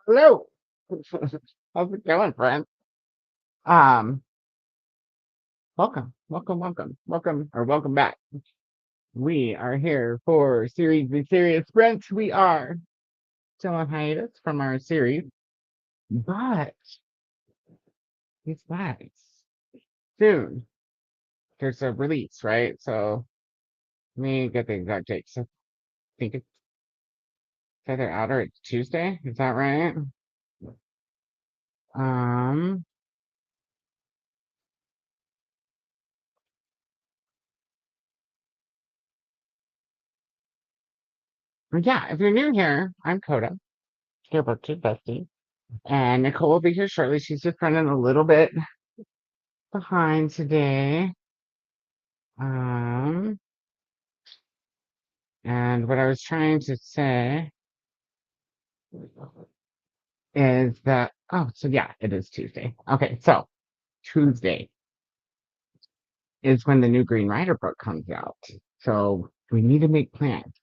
Hello. How's it going, friend? Um, welcome back. We are here for series The Serious Sprints. We are still on hiatus from our series, but he's back soon. There's a release, right? So let me get the exact date. So I think it's either out or it's Tuesday. Is that right? Um, yeah, if you're new here, I'm Koda, your BookTube Bestie. And Nicole will be here shortly. She's just running a little bit behind today. Um, and what I was trying to say is that, oh, so yeah, it is Tuesday. Okay, so Tuesday is when the new Green Rider book comes out. So we need to make plans.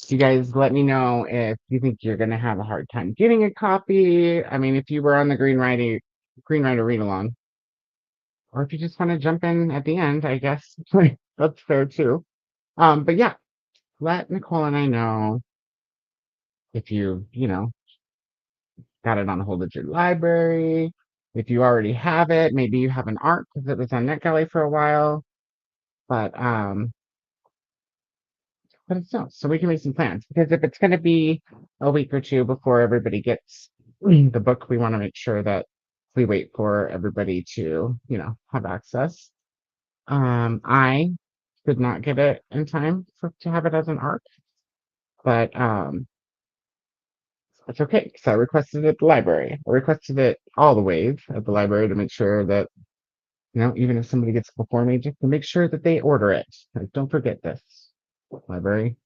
You guys let me know if you think you're gonna have a hard time getting a copy. I mean, if you were on the Green Rider read along, or if you just want to jump in at the end, I guess that's fair too. But yeah, let Nicole and I know if you got it on hold at your library. If you already have it, maybe you have an ARC because it was on NetGalley for a while. But let us know so we can make some plans. Because if it's going to be a week or two before everybody gets the book, we want to make sure that we wait for everybody to have access. I could not get it in time to have it as an ARC, but it's okay because I requested it at the library. I requested it all the ways at the library to make sure that even if somebody gets it before me, just to make sure that they order it. Like, don't forget this, library.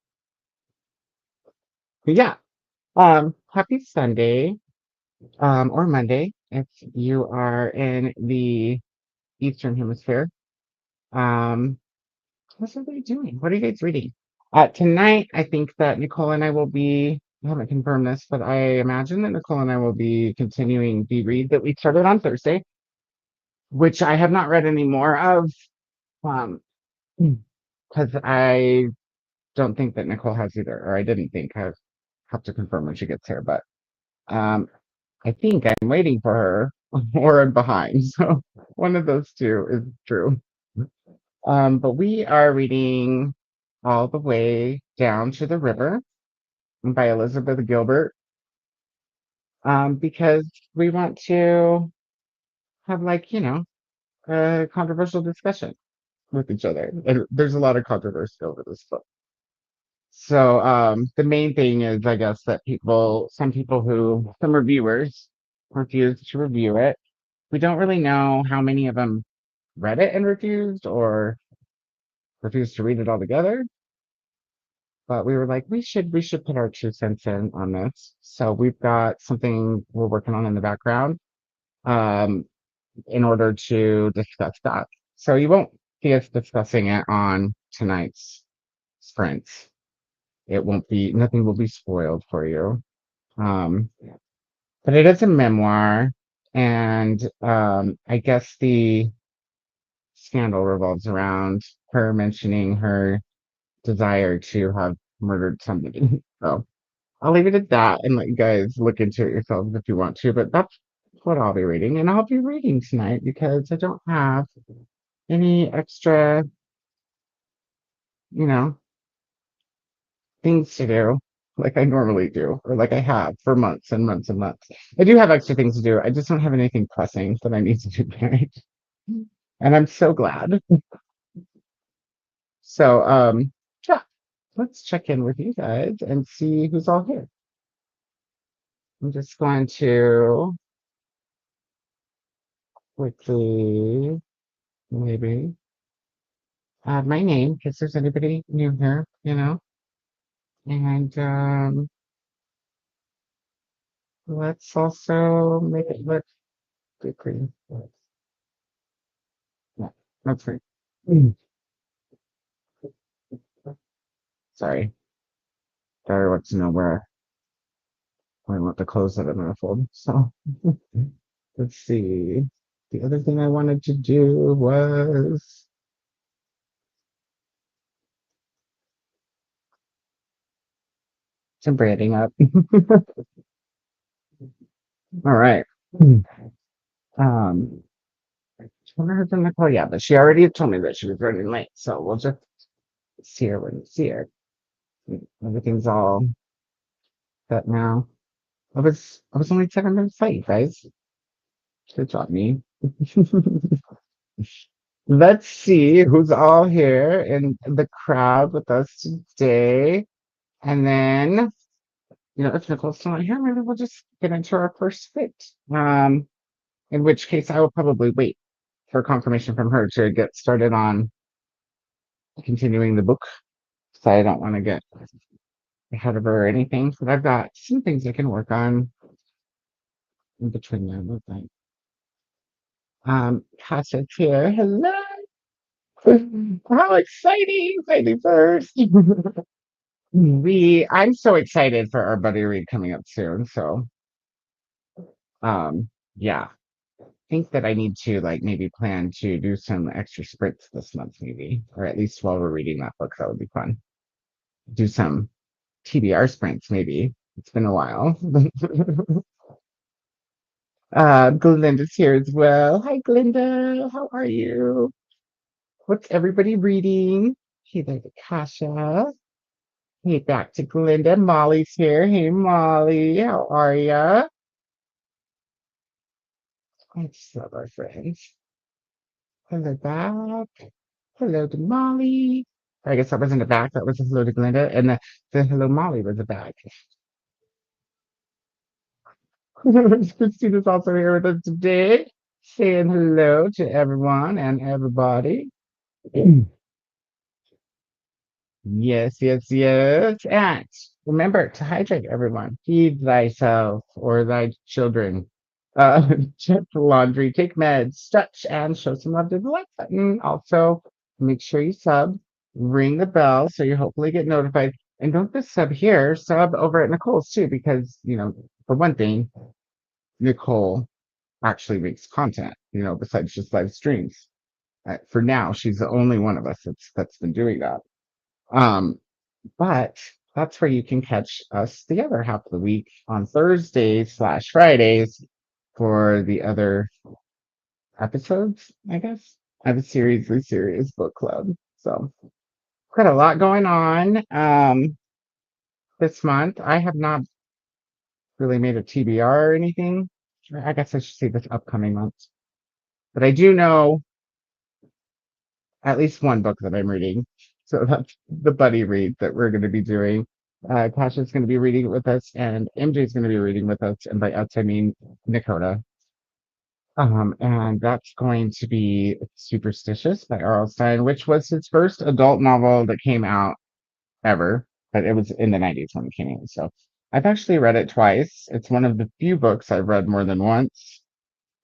But yeah, happy Sunday, or Monday if you are in the Eastern Hemisphere. Um, what's everybody doing? What are you guys reading? Tonight, I think that Nicole and I will be. I haven't confirmed this, but I imagine that Nicole and I will be continuing the read that we started on Thursday, which I have not read any more of. Um, because I don't think that Nicole has either, or I didn't think. I have to confirm when she gets here, but um, I think I'm waiting for her or I'm behind. So one of those two is true. But we are reading All the Way Down to the River by Elizabeth Gilbert, because we want to have a controversial discussion with each other. And there's a lot of controversy over this book. So the main thing is, I guess, that some reviewers refused to review it. We don't really know how many of them read it and refused or refused to read it altogether. But we were like, we should put our 2 cents in on this. So we've got something we're working on in the background um, in order to discuss that. So you won't see us discussing it on tonight's sprints. It won't be, nothing will be spoiled for you. Um, but it is a memoir, and I guess the scandal revolves around her mentioning her desire to have murdered somebody. So I'll leave it at that and let you guys look into it yourselves if you want to. But that's what I'll be reading, and I'll be reading tonight because I don't have any extra, you know, things to do like I normally do, or like I have for months and months and months. I do have extra things to do. I just don't have anything pressing that I need to do tonight. And I'm so glad. So, yeah, let's check in with you guys and see who's all here. I'm just going to quickly maybe add my name in case there's anybody new here. And let's also make it look quickly. Yeah, that's right. Sorry. Sorry, wants to know where I want the clothes that I'm gonna fold. So let's see. The other thing I wanted to do was some branding up. All right. Um, I wonder her from Nicole. Yeah, but she already told me that she was running late, so we'll just see her when we see her. Everything's all set now. I was only 7 minutes late, guys. Good job, me. Let's see who's all here in the crowd with us today. And then, if Nicole's still not here, maybe we'll just get into our first fit. In which case I will probably wait for confirmation from her to get started on continuing the book. So I don't want to get ahead of her or anything. But I've got some things I can work on in between them. I think. Kasha's here. Hello. How exciting! Lady first. I'm so excited for our buddy read coming up soon. So, yeah, I think that I need to like maybe plan to do some extra sprints this month, maybe, or at least while we're reading that book, that would be fun. Do some TBR sprints, maybe. It's been a while. Glinda's here as well. Hi, Glinda. How are you? What's everybody reading? Hey, there's Kasha. Hey, back to Glinda. Molly's here. Hey, Molly. How are ya? I just love our friends. Hello, back. Hello to Molly. I guess that wasn't a back. That was a hello to Glinda. And the hello, Molly was a back. Christina's also here with us today, saying hello to everyone and everybody. Yes, yes, yes. And remember to hydrate, everyone. Feed thyself or thy children. Check the laundry, take meds, stretch, and show some love to the like button. Also, make sure you sub, ring the bell so you hopefully get notified. And don't just sub here, sub over at Nicole's too, because, for one thing, Nicole actually makes content, besides just live streams. For now, she's the only one of us that's been doing that. Um, but that's where you can catch us the other half of the week on Thursdays/Fridays for the other episodes, I guess. I have a seriously serious book club. So got a lot going on this month. I have not really made a TBR or anything. I guess I should say this upcoming month. But I do know at least one book that I'm reading. So that's the buddy read that we're going to be doing. Tasha's going to be reading it with us, and MJ's going to be reading with us. And by us, I mean Nicoda. And that's going to be Superstitious by R.L. Stine, which was his first adult novel that came out ever, but it was in the 90s when it came out. So I've actually read it twice. It's one of the few books I've read more than once,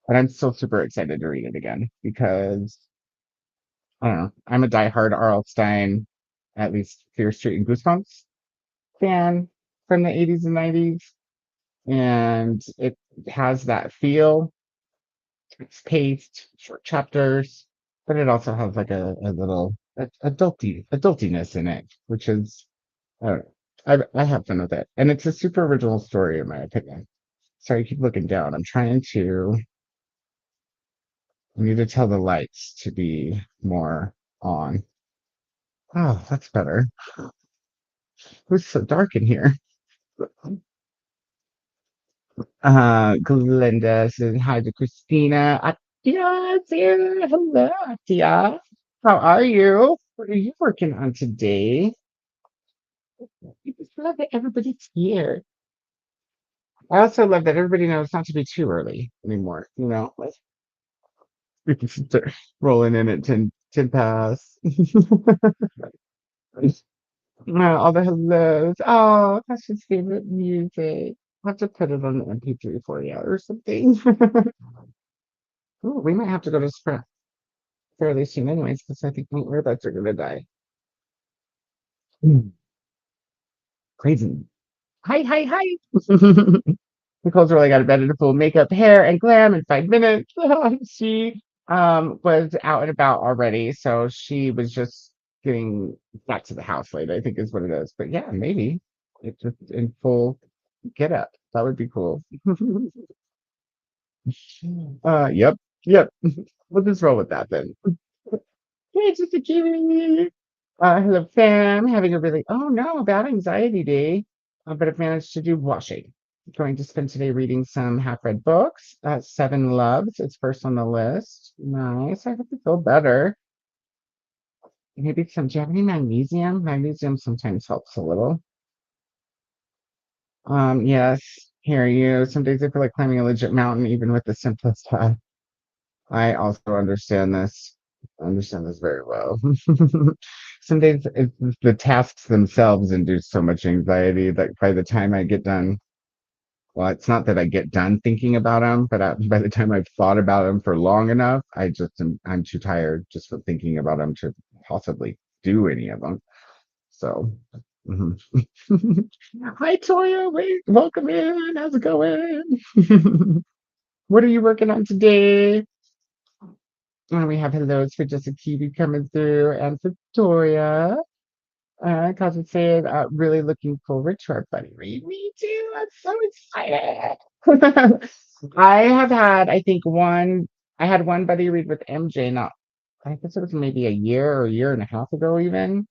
but I'm still super excited to read it again because I don't know. I'm a diehard R.L. Stine, at least Fear Street and Goosebumps fan from the 80s and 90s. And it has that feel. It's paced, short chapters, but it also has like a little adultiness in it, which is, I don't know. I have fun with it. And it's a super original story, in my opinion. Sorry, I keep looking down. I need to tell the lights to be more on. Oh, that's better. It's so dark in here. Glenda says hi to Christina. Atia's here. Hello, Atia. How are you? What are you working on today? I just love that everybody's here. I also love that everybody knows not to be too early anymore. Like we can start rolling in at 10 past. All the hellos. Oh, that's his favorite music. I'll have to put it on the MP3 for you or something. Ooh, we might have to go to Sprint fairly soon anyways, because I think my earbuds are gonna die. Mm, crazy. Hi, hi, hi. Nicole's really got better to full makeup, hair, and glam in 5 minutes. She was out and about already, so she was just getting back to the house late, I think is what it is. But yeah, maybe it's just in full get up. That would be cool. Yep, yep. We'll just roll with that then. Hey, just a cutie. Hello, fam. Having a really, oh no, bad anxiety day. But I've managed to do washing. Going to spend today reading some half-read books. Seven Loves. It's first on the list. Nice. I hope you feel better. Maybe some, do you have any magnesium? Magnesium sometimes helps a little. Yes, hear you. Some days I feel like climbing a legit mountain, even with the simplest path. I also understand this. I understand this very well. Some days the tasks themselves induce so much anxiety that by the time I get done, well, it's not that I get done thinking about them, but by the time I've thought about them for long enough, I'm too tired just from thinking about them to possibly do any of them. So, mhm. Hi, Toya. Wait, welcome in. How's it going? What are you working on today? And we have hellos for Jessica TV coming through and Victoria. Cosmo said, really looking forward to our buddy read. Me too. I'm so excited. I have had, I think, I had one buddy read with MJ, not, I guess it was maybe a year or a year and a half ago, even.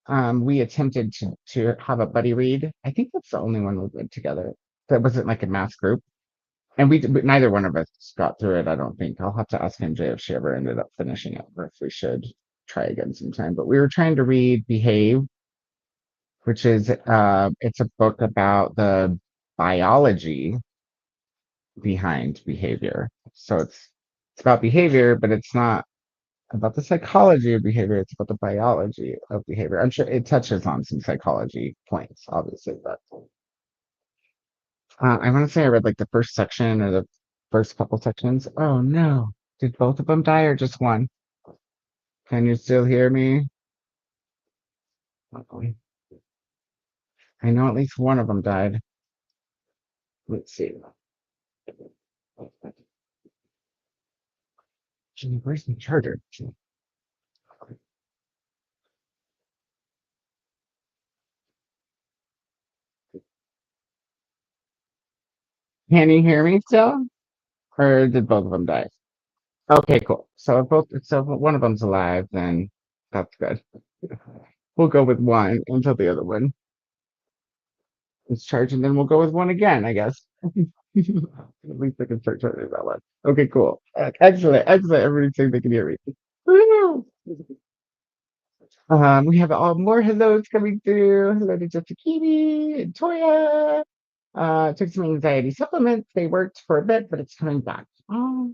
We attempted to have a buddy read. I think that's the only one we read together. That wasn't like a mass group. And neither one of us got through it, I don't think. I'll have to ask MJ if she ever ended up finishing it or if we should try again sometime. But we were trying to read Behave, which is it's a book about the biology behind behavior. So it's about behavior, but it's not about the psychology of behavior. It's about the biology of behavior. I'm sure it touches on some psychology points, obviously, but I want to say I read like the first section or the first couple sections. Oh no. Did both of them die or just one? Can you still hear me? Uh-oh. I know at least one of them died. Let's see. Gee, where's my charger? Can you hear me still? Or did both of them die? Okay, cool. So if one of them's alive, then that's good. We'll go with one until the other one is charged, and then we'll go with one again, I guess. At least I can start charging that one. Okay, cool. Excellent, excellent. Everybody's saying they can hear me. Woo! We have all more hellos coming through. Hello to Jessica and Toya. Took some anxiety supplements. They worked for a bit, but it's coming back. Oh,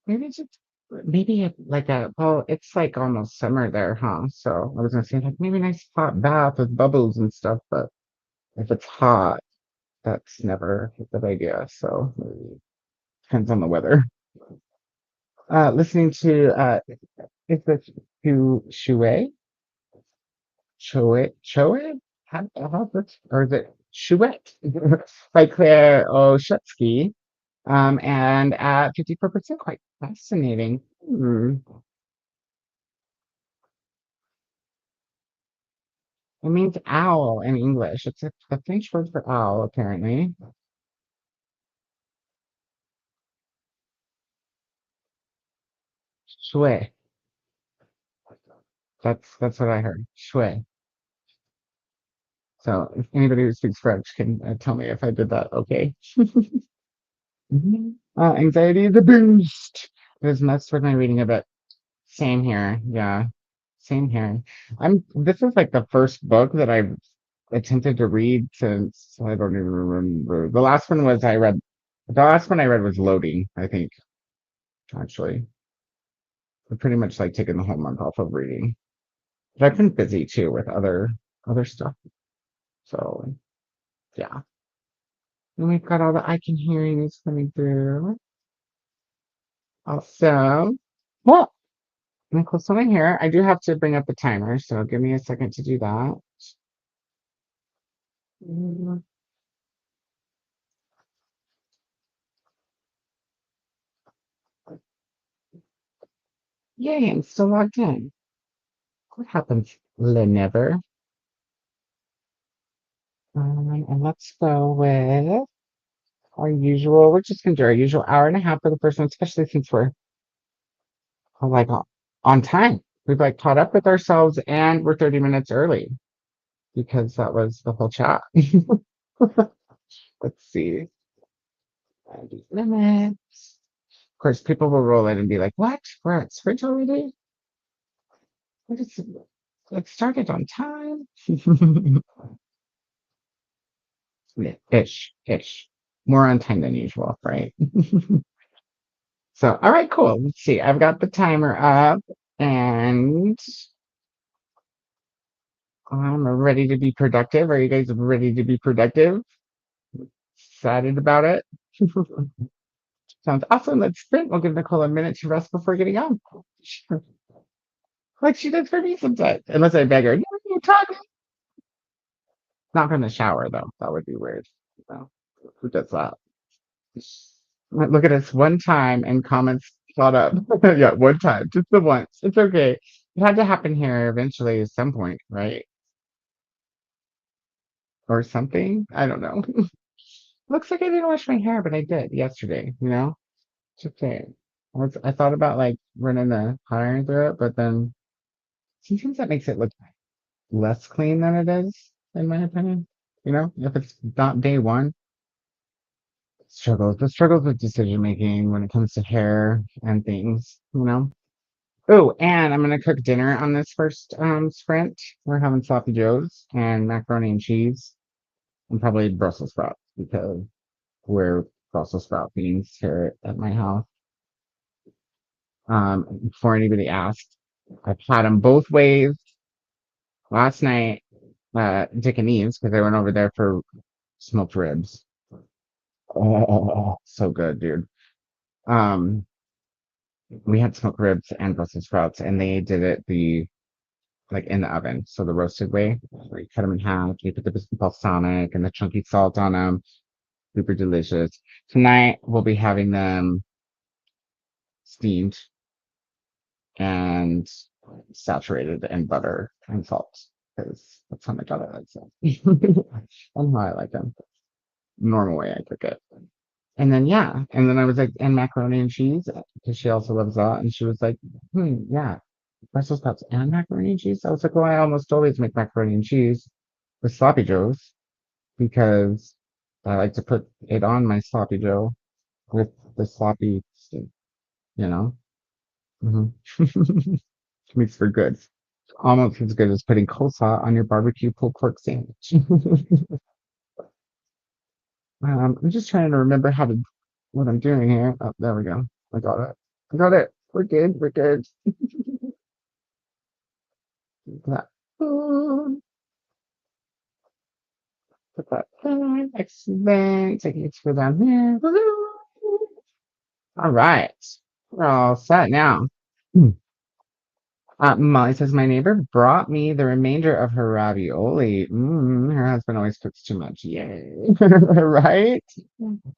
maybe it's just like well, it's like almost summer there, huh? So I was gonna say like maybe a nice hot bath with bubbles and stuff, but if it's hot, that's never a good idea. So maybe depends on the weather. Listening to is this to Shui? Choe? How this, or is it Chouette by Claire Oshetsky. And at 54%, quite fascinating. Hmm. It means owl in English. It's a French word for owl, apparently. Shue. That's what I heard. Shue. So if anybody who speaks French can tell me if I did that okay. Mhm. Anxiety is a boost. It has messed with my reading a bit. Same here. Yeah. Same here. This is like the first book that I've attempted to read since I don't even remember. The last one I read was Loading, I think, actually. I've pretty much like taken the whole month off of reading. But I've been busy too with other stuff. So yeah. And we've got all the I can hearings coming through. Awesome. Well, Nicholas, when I'm here, I do have to bring up the timer, so give me a second to do that. Yay, I'm still logged in. What happens, Never? And let's go with our usual. We're just gonna do our usual hour and a half for the first one, especially since we're like on time. We've like caught up with ourselves and we're 30 minutes early because that was the whole chat. Let's see. 90 minutes. Of course, people will roll in and be like, what? We're at Sprint already? What is it started on time? Yeah, ish. More on time than usual, right? So, all right, cool. Let's see. I've got the timer up and I'm ready to be productive. Are you guys ready to be productive? Excited about it? Sounds awesome. Let's sprint. We'll give Nicole a minute to rest before getting on. Sure. Like she does for me sometimes. Unless I beg her, you talking? Not from the shower, though. That would be weird. So, who does that? Look at us one time and comments caught up. Yeah, one time. Just the once. It's okay. It had to happen here eventually at some point, right? Or something. I don't know. Looks like I didn't wash my hair, but I did yesterday, Just saying. I thought about like running the hot iron through it, but then sometimes that makes it look less clean than it is, in my opinion. If it's not day one, the struggles with decision making when it comes to hair and things. Oh, and I'm gonna cook dinner on this first sprint. We're having sloppy joes and macaroni and cheese and probably Brussels sprouts because we're Brussels sprout beans here at my house. Before anybody asked, I've had them both ways last night. Dick and Eve's because I went over there for smoked ribs. Oh, so good, dude. Um, we had smoked ribs and Brussels sprouts, and they did it the like in the oven, so the roasted way. Where you cut them in half, you put the balsamic and the chunky salt on them. Super delicious. Tonight we'll be having them steamed and saturated in butter and salt because that's how my daughter likes it. And how I like them. Normal way I cook it. And then yeah, and then I was like, and macaroni and cheese because she also loves that, and she was like, yeah, Brussels sprouts and macaroni and cheese. I was like, well, I almost always make macaroni and cheese with sloppy joes because I like to put it on my sloppy joe with the sloppy, you know. hmm Makes for good. Almost as good as putting coleslaw on your barbecue pulled pork sandwich. I'm just trying to remember what I'm doing here. Oh, there we go. I got it. I got it. We're good. We're good. That food. Put that there. Excellent. Taking it for down here. Woohoo! All right. We're all set now. Hmm. Molly says, my neighbor brought me the remainder of her ravioli. Her husband always cooks too much. Yay. Right?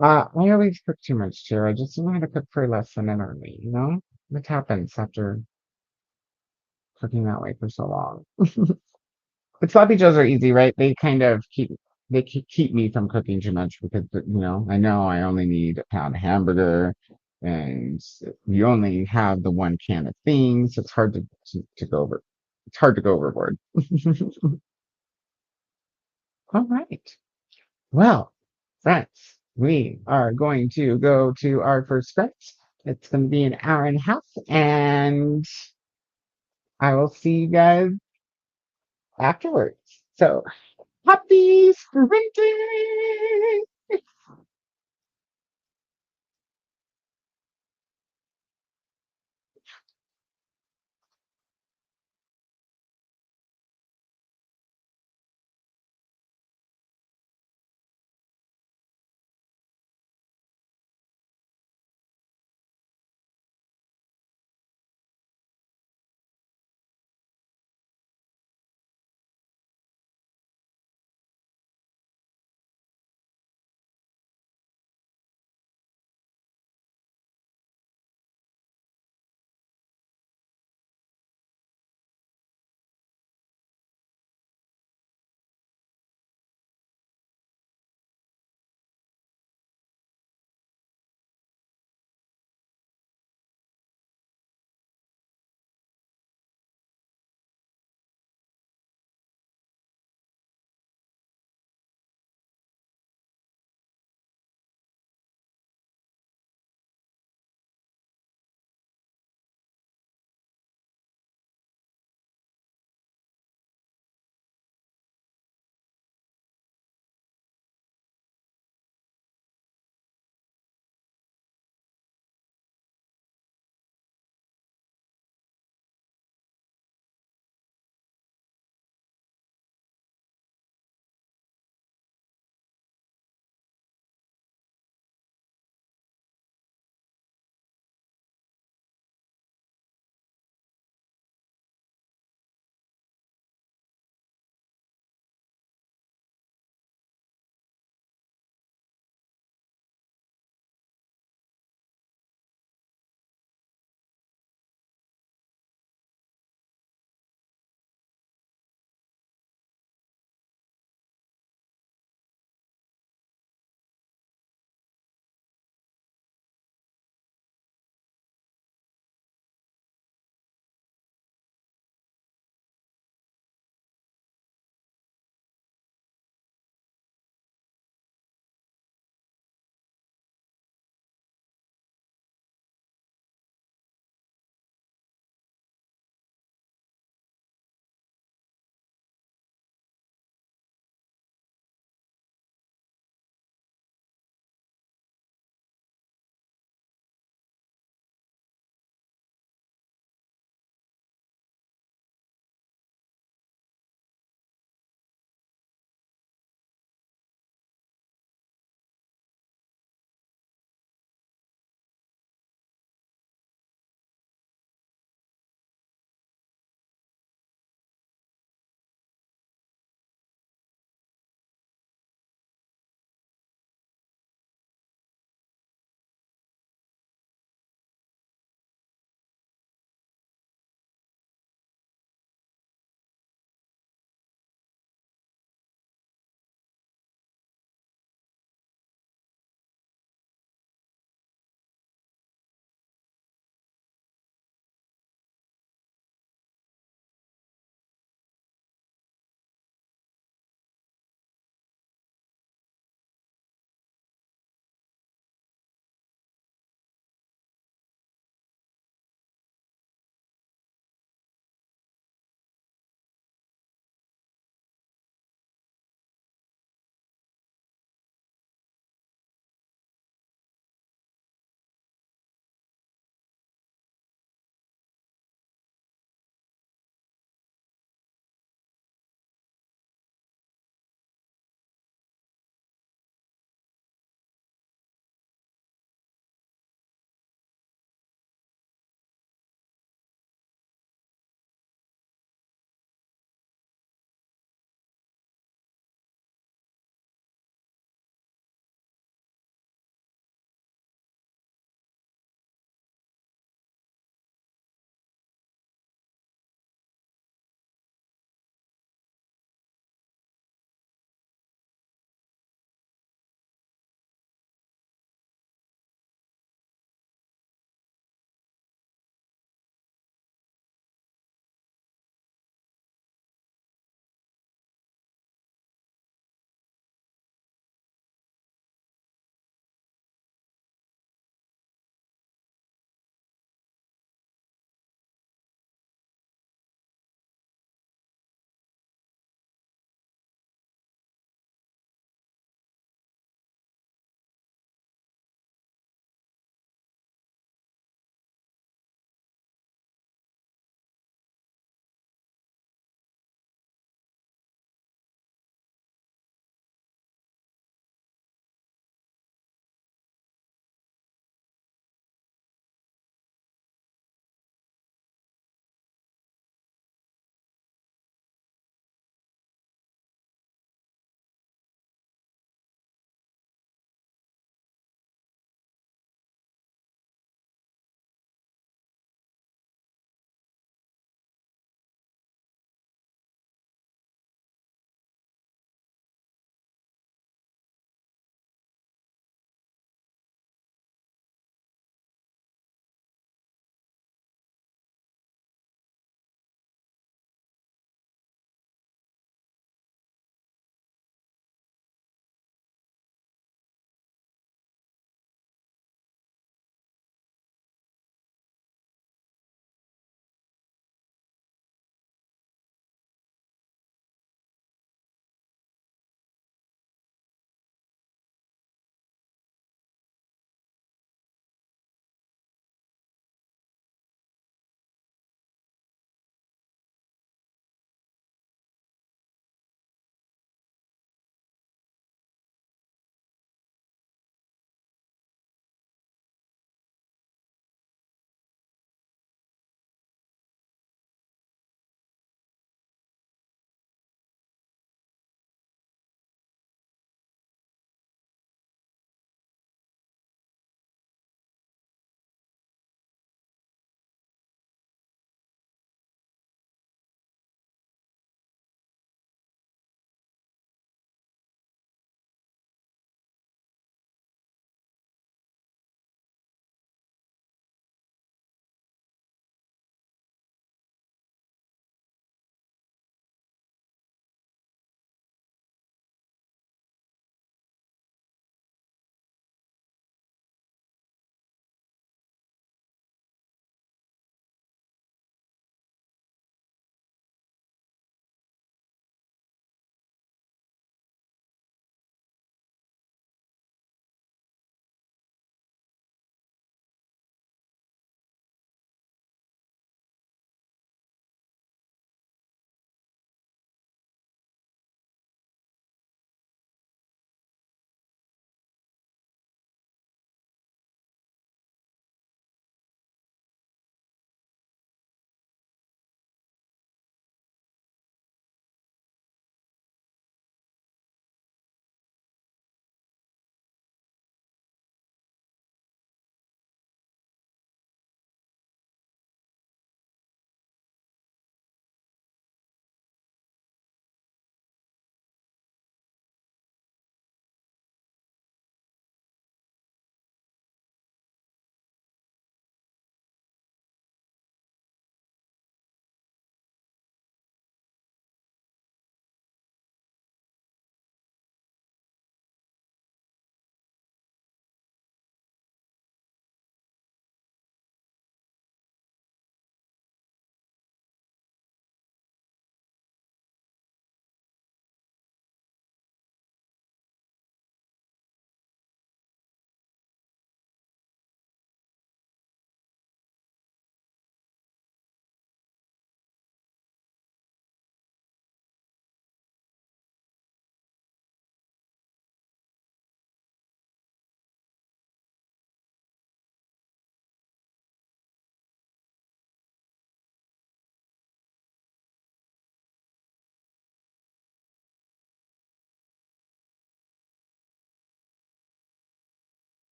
I always cook too much too. I just don't know how to cook for less than an hourly, you know? What happens after cooking that way for so long? But sloppy joes are easy, right? They keep me from cooking too much because I know I only need a pound of hamburger and you only have the one can of things. It's hard to go over. It's hard to go overboard. All right. Well, friends, we are going to go to our first script. It's going to be an hour and a half, and I will see you guys afterwards. So happy sprinting!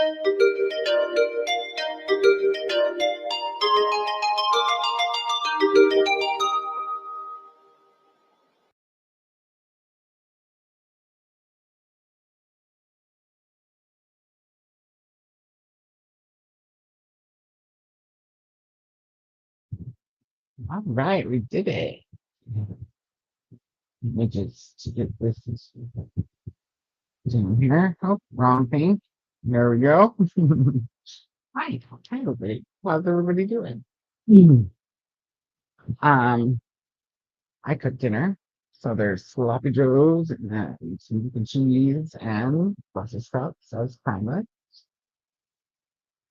All right, we did it. Let me just get this down here. Oh, wrong thing. There we go. Hi, everybody. How's everybody doing? Mm. Um, I cooked dinner. So there's sloppy joes and some mac and cheese and Brussels sprouts as primary.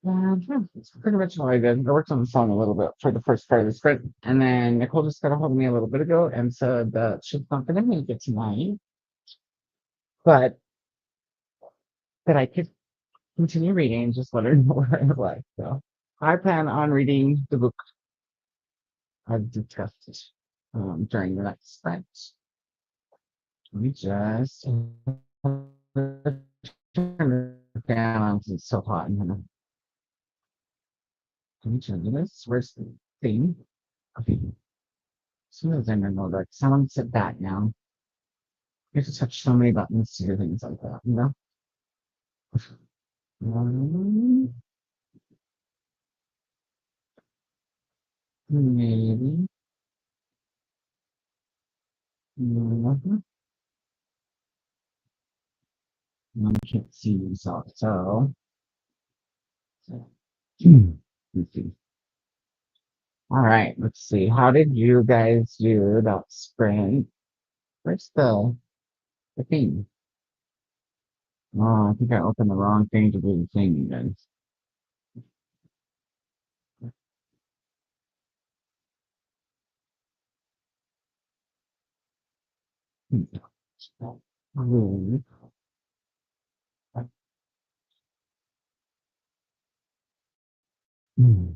And yeah, that's pretty much all I did. I worked on the song a little bit for the first part of the script. And then Nicole just got a hold of me a little bit ago and said that she's not going to make it tonight, but that I could continue reading and just let her know where I was. So I plan on reading the book I've discussed during the next sprint. We just turn it down because it's so hot in here. Can we turn this? Where's the thing? Okay. Sometimes I don't know, like someone sit back now. You have to touch so many buttons to do things like that, you know? Um, maybe. Mhm. I can't see yourself, let's see. All right, let's see. How did you guys do that sprint? Where's the thing? Oh, I think I opened the wrong thing to do the thing, you guys. Hmm. Hmm.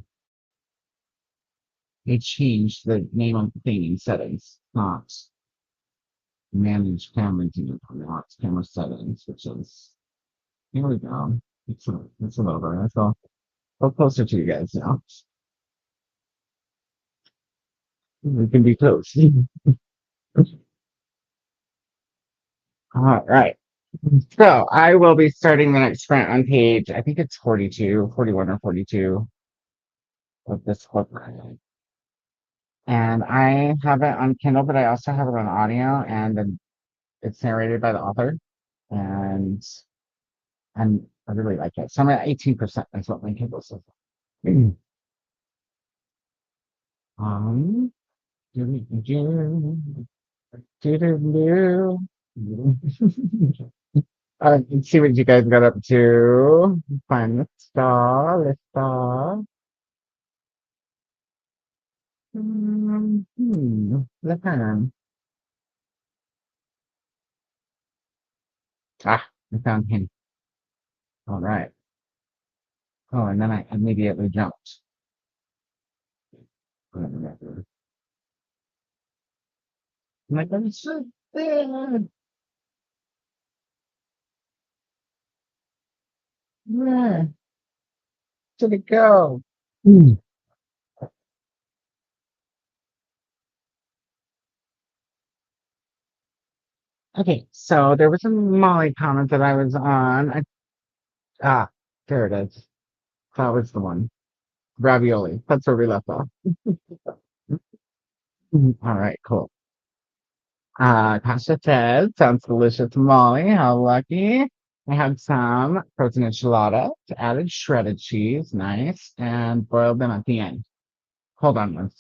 They changed the name of the thing in settings, not manage camera view, not camera settings, which is here we go. It's a little bit. Let's go closer to you guys now. We can be close. All right. So I will be starting the next sprint on page, I think it's 42, 41 or 42 of this book. And I have it on Kindle, but I also have it on audio, and then it's narrated by the author. And I really like it. So I'm at 18%. That's what my Kindle says. Um, do, do, do, do, do. Let's see what you guys got up to. Find the star, the star. The pen. Ah, I found him. All right. Oh, and then I immediately jumped. I'm like, I'm so sad. Where did it go? Hmm. Okay, so there was a Molly comment that I was on. Ah, there it is. That was the one. Ravioli. That's where we left off. All right, cool. Tasha says, sounds delicious, Molly. How lucky. I had some frozen enchiladas, added shredded cheese, nice, and boiled them at the end. Hold on one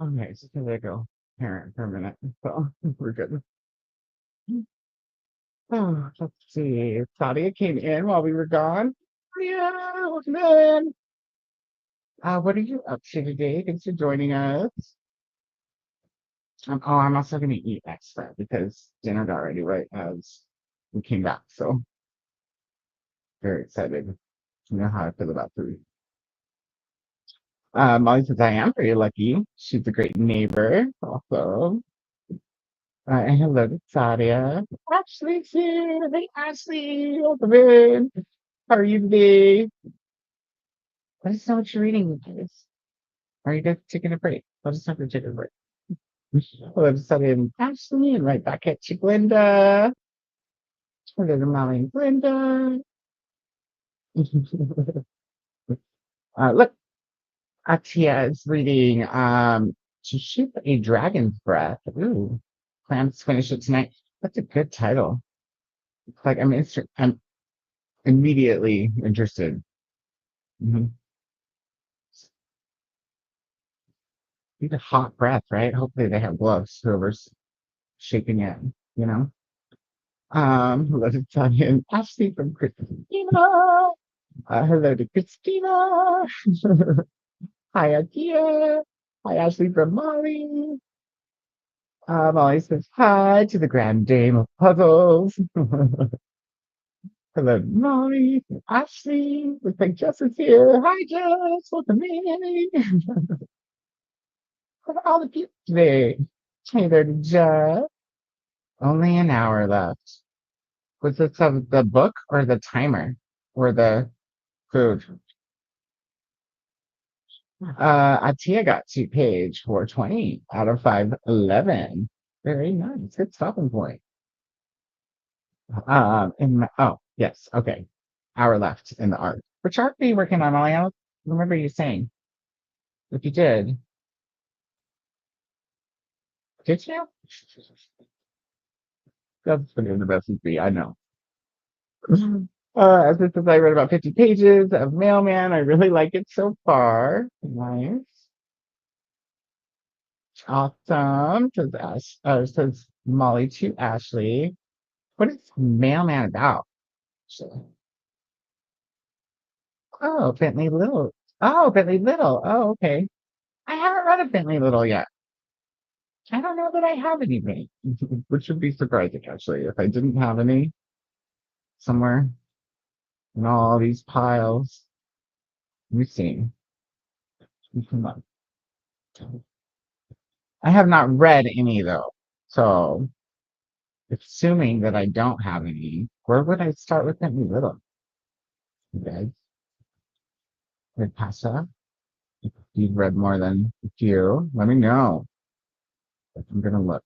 Okay, so here they go. Parent for a minute. So we're good. Oh, let's see. Claudia came in while we were gone. Yeah, welcome in. What are you up to today? Thanks for joining us. Oh, I'm also gonna eat extra because dinner got ready right as we came back. So very excited. You know how I feel about food. Molly says I am very lucky. She's a great neighbor. Also, and hello to Sadia. Ashley's here. Hey, Ashley, welcome in. How are you today? Let us know what you're reading, guys. Are you guys taking a break? Let us know if you're taking a break. Hello to Sadia and Ashley, and right back at you, Glenda. Hello to Molly and Glenda. Look, Atia is reading To Shoot a Dragon's Breath. Ooh, plans to finish it tonight. That's a good title. It's like I'm immediately interested. Mm-hmm. Need a hot breath, right? Hopefully they have gloves, whoever's shaking it, you know? Let us tell you, Ashley from Christina. Hello to Christina. Hi, Atia. Hi, Ashley from Molly. Molly says hi to the grand dame of puzzles. Hello, Molly. Ashley. Looks like Jess is here. Hi, Jess. Welcome in. Look at all the people today. Hey there, Jess. Only an hour left. Was this of the book or the timer or the food? Atia got to page 420 out of 511. Very nice. Good stopping point. Oh, yes. Okay. Hour left in the art. Which art are you working on, Molly? I don't remember you saying. If you did you? That's pretty the best would be. I know. As this is, I read about 50 pages of Mailman. I really like it so far. Nice. Awesome. Says Molly to Ashley. What is Mailman about? So- Oh, Bentley Little. Oh, Bentley Little. Oh, okay. I haven't read a Bentley Little yet. I don't know that I have anything, which would be surprising actually if I didn't have any somewhere in all these piles. Let me see. Come on. I have not read any though. So, assuming that I don't have any, where would I start with Bentley Little? Okay. Natasha, if you've read more than a few, let me know. I'm gonna look.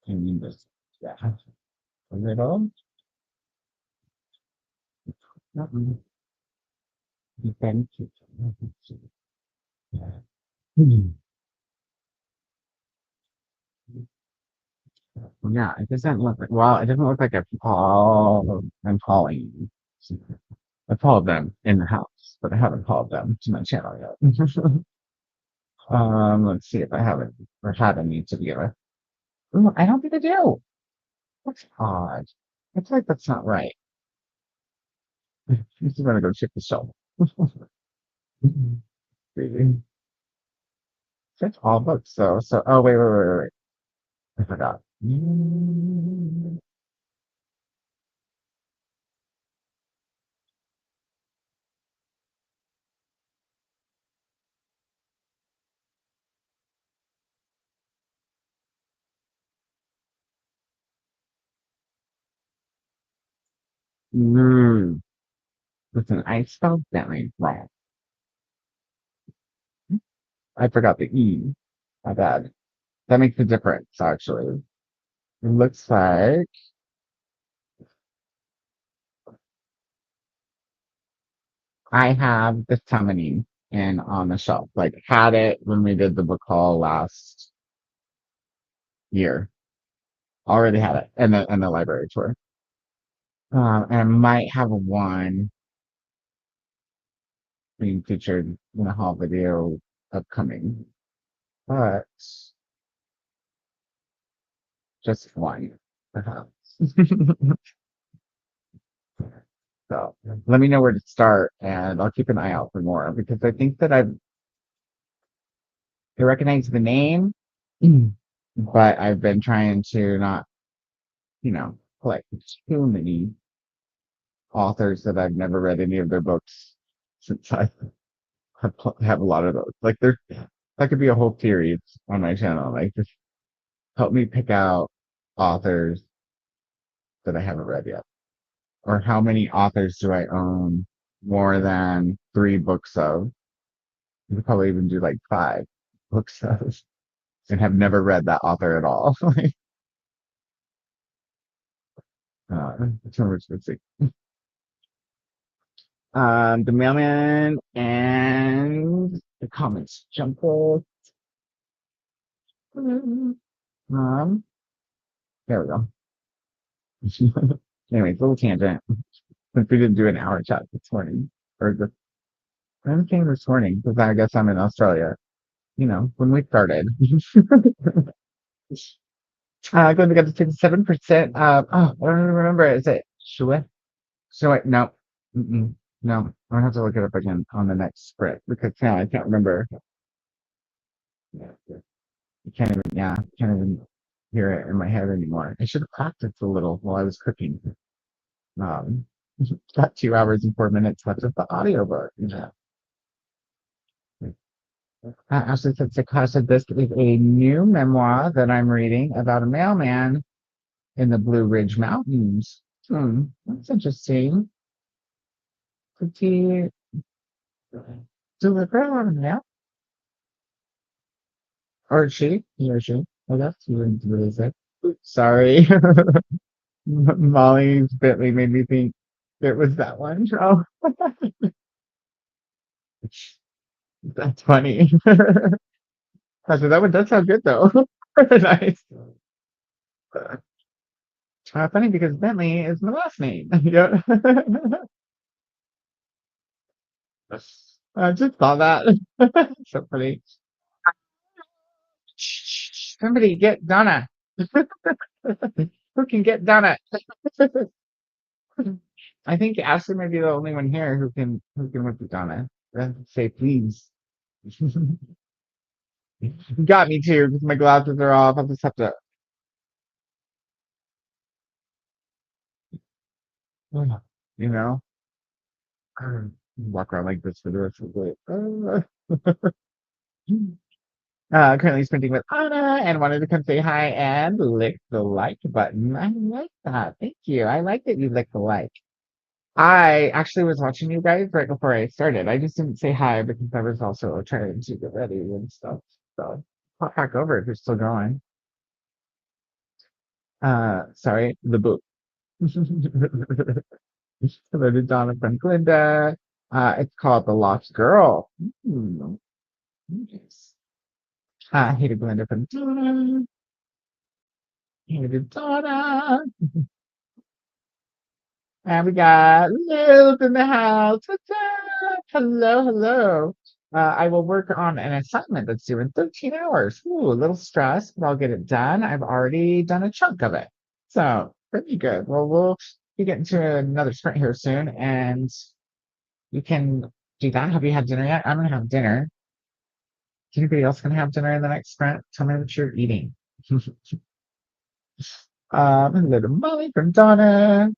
Can you just yeah, a little? Nothing. Thank you. Hmm. Yeah, it doesn't look like, well, it doesn't look like I'm calling. I followed them in the house, but I haven't followed them to my channel yet. Let's see if I haven't or had any to begin with. Ooh, I don't think I do. That's odd. I feel like that's not right. I'm just gonna go check the shelf. Really? That's all books though. So, oh wait. I forgot. Mm. Listen, I spelled Bentley wrong. I forgot the E. My bad. That makes a difference, actually. It looks like I have the summoning in on the shelf. Like had it when we did the book haul last year. Already had it and the library tour. And I might have one being featured in a haul video upcoming. but just one, perhaps. So let me know where to start, and I'll keep an eye out for more because I think that I recognize the name, but I've been trying to not, collect too many authors that I've never read any of their books since I have a lot of those. Like that could be a whole series on my channel. Like just help me pick out authors that I haven't read yet, or how many authors do I own more than three books of? You could probably even do like five books of, and have never read that author at all. Let's see. The Mailman and the Comics Jungle. Um, there we go. Anyways, little tangent. Since we didn't do an hour chat this morning, or the I'm saying this morning because I guess I'm in Australia. When we started, going to get to 57%. I don't even remember. Is it Shue? Shue? No, no. I'm gonna have to look it up again on the next script because now I can't remember. Yeah, I can't even. Yeah, I can't even hear it in my head anymore. I should have practiced a little while I was cooking. Um, got 2 hours and 4 minutes left of the audiobook. Yeah. Ashley said, Sakasha, this is a new memoir that I'm reading about a mailman in the Blue Ridge Mountains. That's interesting. Could he deliver on a mail? Or she? He or she? Oh, that's really sick. Sorry. Molly's Bentley made me think it was that one. Oh, that's funny. Gotcha, that one does sound good though. Nice. Funny because Bentley is my last name. Yeah. I just saw that. So funny. Somebody get Donna. Who can get Donna? I think Ashley may be the only one here who can whip Donna. Say please. Got me too because my glasses are off. I'll just have to, you know, walk around like this for the rest of the day. Currently sprinting with Anna and wanted to come say hi and lick the like button. I like that. Thank you. I like that you lick the like. I actually was watching you guys right before I started. I just didn't say hi because I was also trying to get ready and stuff. So pop back over if you're still going. Sorry, the book. Hello to Donna from Glinda. It's called The Lost Girl. Nice. Hey to Glinda from Donna. Hey to Donna. And we got Liz in the house. What's up? Hello, hello. I will work on an assignment that's due in 13 hours. Ooh, a little stressed, but I'll get it done. I've already done a chunk of it. So, pretty good. Well, we'll be getting to another sprint here soon, and you can do that. Have you had dinner yet? I'm gonna have dinner. Is anybody else gonna have dinner in the next sprint? Tell me what you're eating. A little Molly from Donna.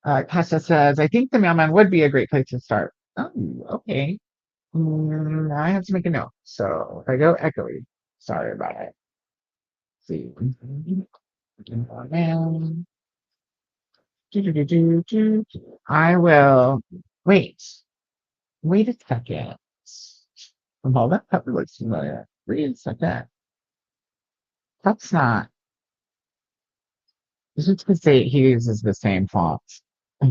Kasha says, I think the mailman would be a great place to start. Oh, okay. I have to make a note. So if I go echoey, sorry about it. See. Mailman. I will. Wait. Wait a second. Well, that probably looks familiar. Wait a second. That's not. This is to say he uses the same font.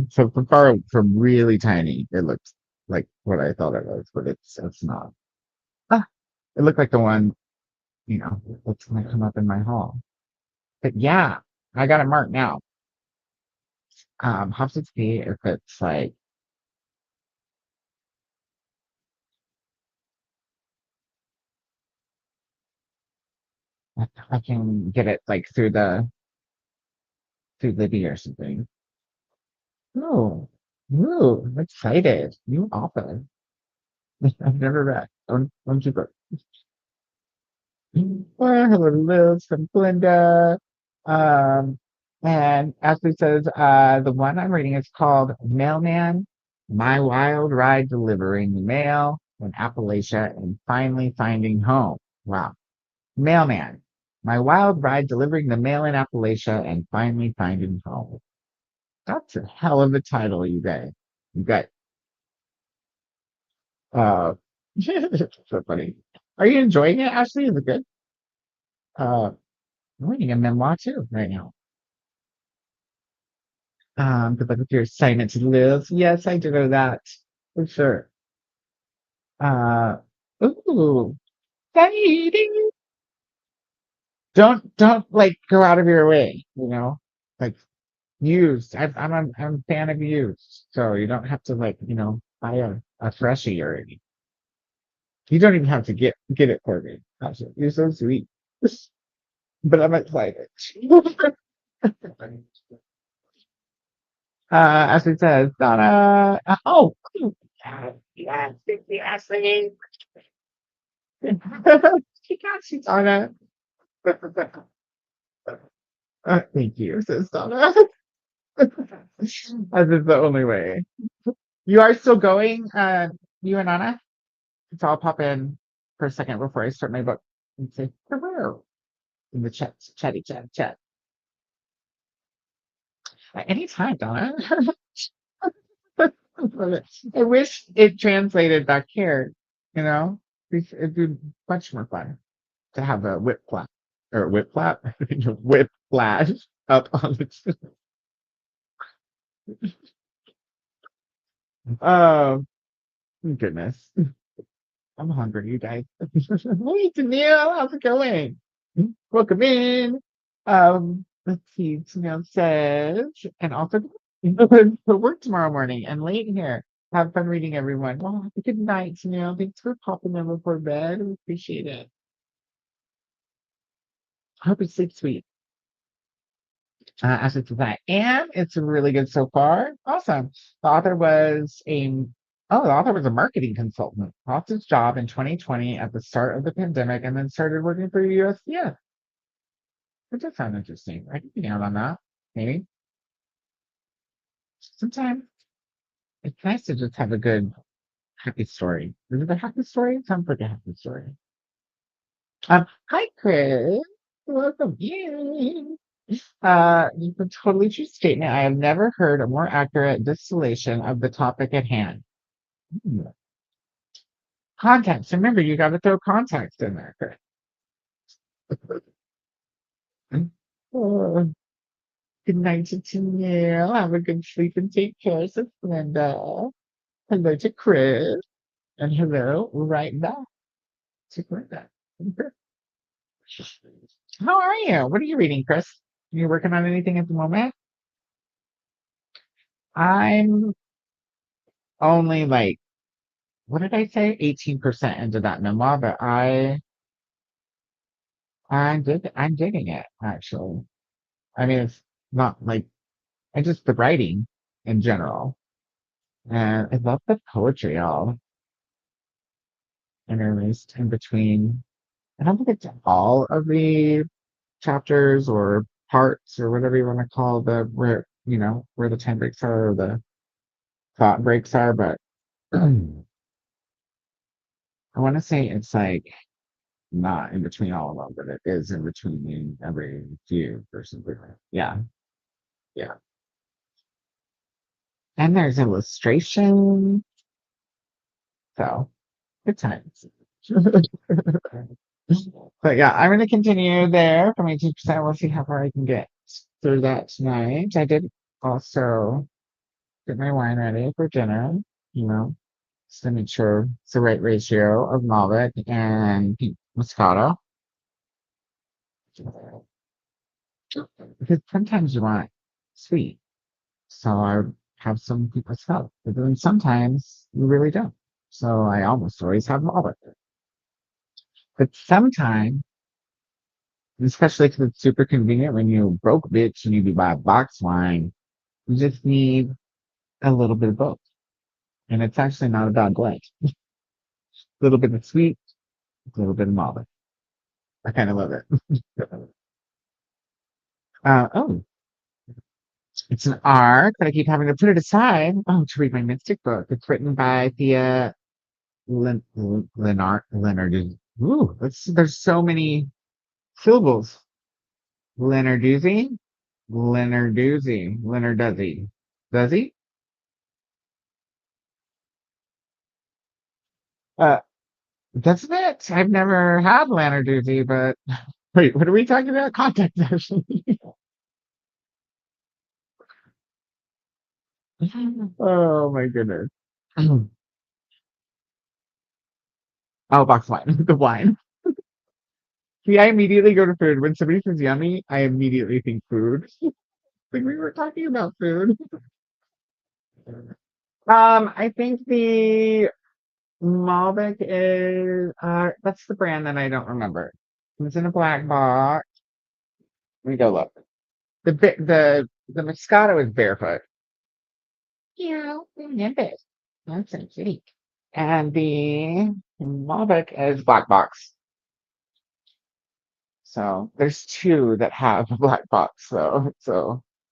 So from far from really tiny, it looks like what I thought it was, but it's not. Ah, it looked like the one, that's gonna come up in my hall. But yeah, I got it marked now. Have to see if it's like I can get it like through Libby or something. Oh, ooh, I'm excited. New author. I've never read. Don't you go. Well, hello, Liz from Glinda. Um, and Ashley says, the one I'm reading is called Mailman, My Wild Ride Delivering the Mail in Appalachia and Finally Finding Home. Wow. Mailman, My Wild Ride Delivering the Mail in Appalachia and Finally Finding Home. That's a hell of a title, you guys. You got, uh, so funny. Are you enjoying it, Ashley? Is it good? I'm reading a memoir too right now. Good luck with your assignment to live. Yes, I do know that for sure. Uh, ooh, exciting. Don't like go out of your way, like used. I'm a fan of used, so you don't have to like, buy a freshie or anything. You don't even have to get it for me. Actually, you're so sweet. But I'm excited. As it says, Donna. Oh, yes, yes, yes, singing. She got you, Donna. Thank you, says Donna. As is the only way. You are still going, you and Anna? So I'll pop in for a second before I start my book and say hello in the chat. At any time, Donna. I wish it translated back here, you know? It'd be much more fun to have a whip flap or whip flap, whip flash up on the. Oh, goodness. I'm hungry, you guys. Hey, Danielle, how's it going? Welcome in. Let's see. Danielle says, and also for work tomorrow morning and late here. Have fun reading, everyone. Well, good night, Danielle. Thanks for popping in before bed. We appreciate it. Hope you sleep sweet. As it's that, and it's really good so far. Awesome. The author was a the author was a marketing consultant. Lost his job in 2020 at the start of the pandemic, and then started working for USDF. It does sound interesting. I could be down on that. Maybe sometimes it's nice to just have a good happy story. Is it a happy story? It sounds like a happy story. Hi Chris. Welcome in. It's a totally true statement. I have never heard a more accurate distillation of the topic at hand. Hmm. Context. Remember, you got to throw context in there, Chris. Oh, good night to Tennille. Have a good sleep and take care, says Linda. Hello to Chris. And hello right back to Linda. How are you? What are you reading, Chris? Are you working on anything at the moment? I'm only like, what did I say? 18% into that memoir, but I'm digging it actually. I mean, it's not like I just the writing in general, and I love the poetry all interlaced in between. I don't think it's all of the chapters or parts or whatever you want to call the where the time breaks are or the thought breaks are, but I want to say it's like not in between all of them, but it is in between every few or something. Yeah, yeah. And there's illustration, so good times. But yeah, I'm gonna continue there from 18%. We'll see how far I can get through that tonight. I did also get my wine ready for dinner, you know, just to make sure it's the right ratio of Malbec and Moscato. Because sometimes you want sweet. So I have some people Moscato. But then sometimes you really don't. So I almost always have Malbec. But sometimes especially because it's super convenient when you're broke bitch and you buy a box wine. You just need a little bit of both. And it's actually not a bad blend. A little bit of sweet, a little bit of mild. I kind of love it. Oh, it's an R, but I keep having to put it aside. Oh, to read my mystic book. It's written by Thea Leonard. Ooh, there's so many syllables. Leonarduzzi, Leonarduzzi. Does he? Uh, doesn't it? I've never had Leonarduzzi, but wait, what are we talking about? Contact actually. Oh my goodness. Oh, box wine, the wine. See, I immediately go to food. When somebody says yummy, I immediately think food. Like we were talking about food. I think the Malbec is that's the brand that I don't remember. It's in a black box. Let me go look. The Moscato is barefoot. Yeah, remember. That's so sweet. And the Malbec is black box. So there's two that have a black box. So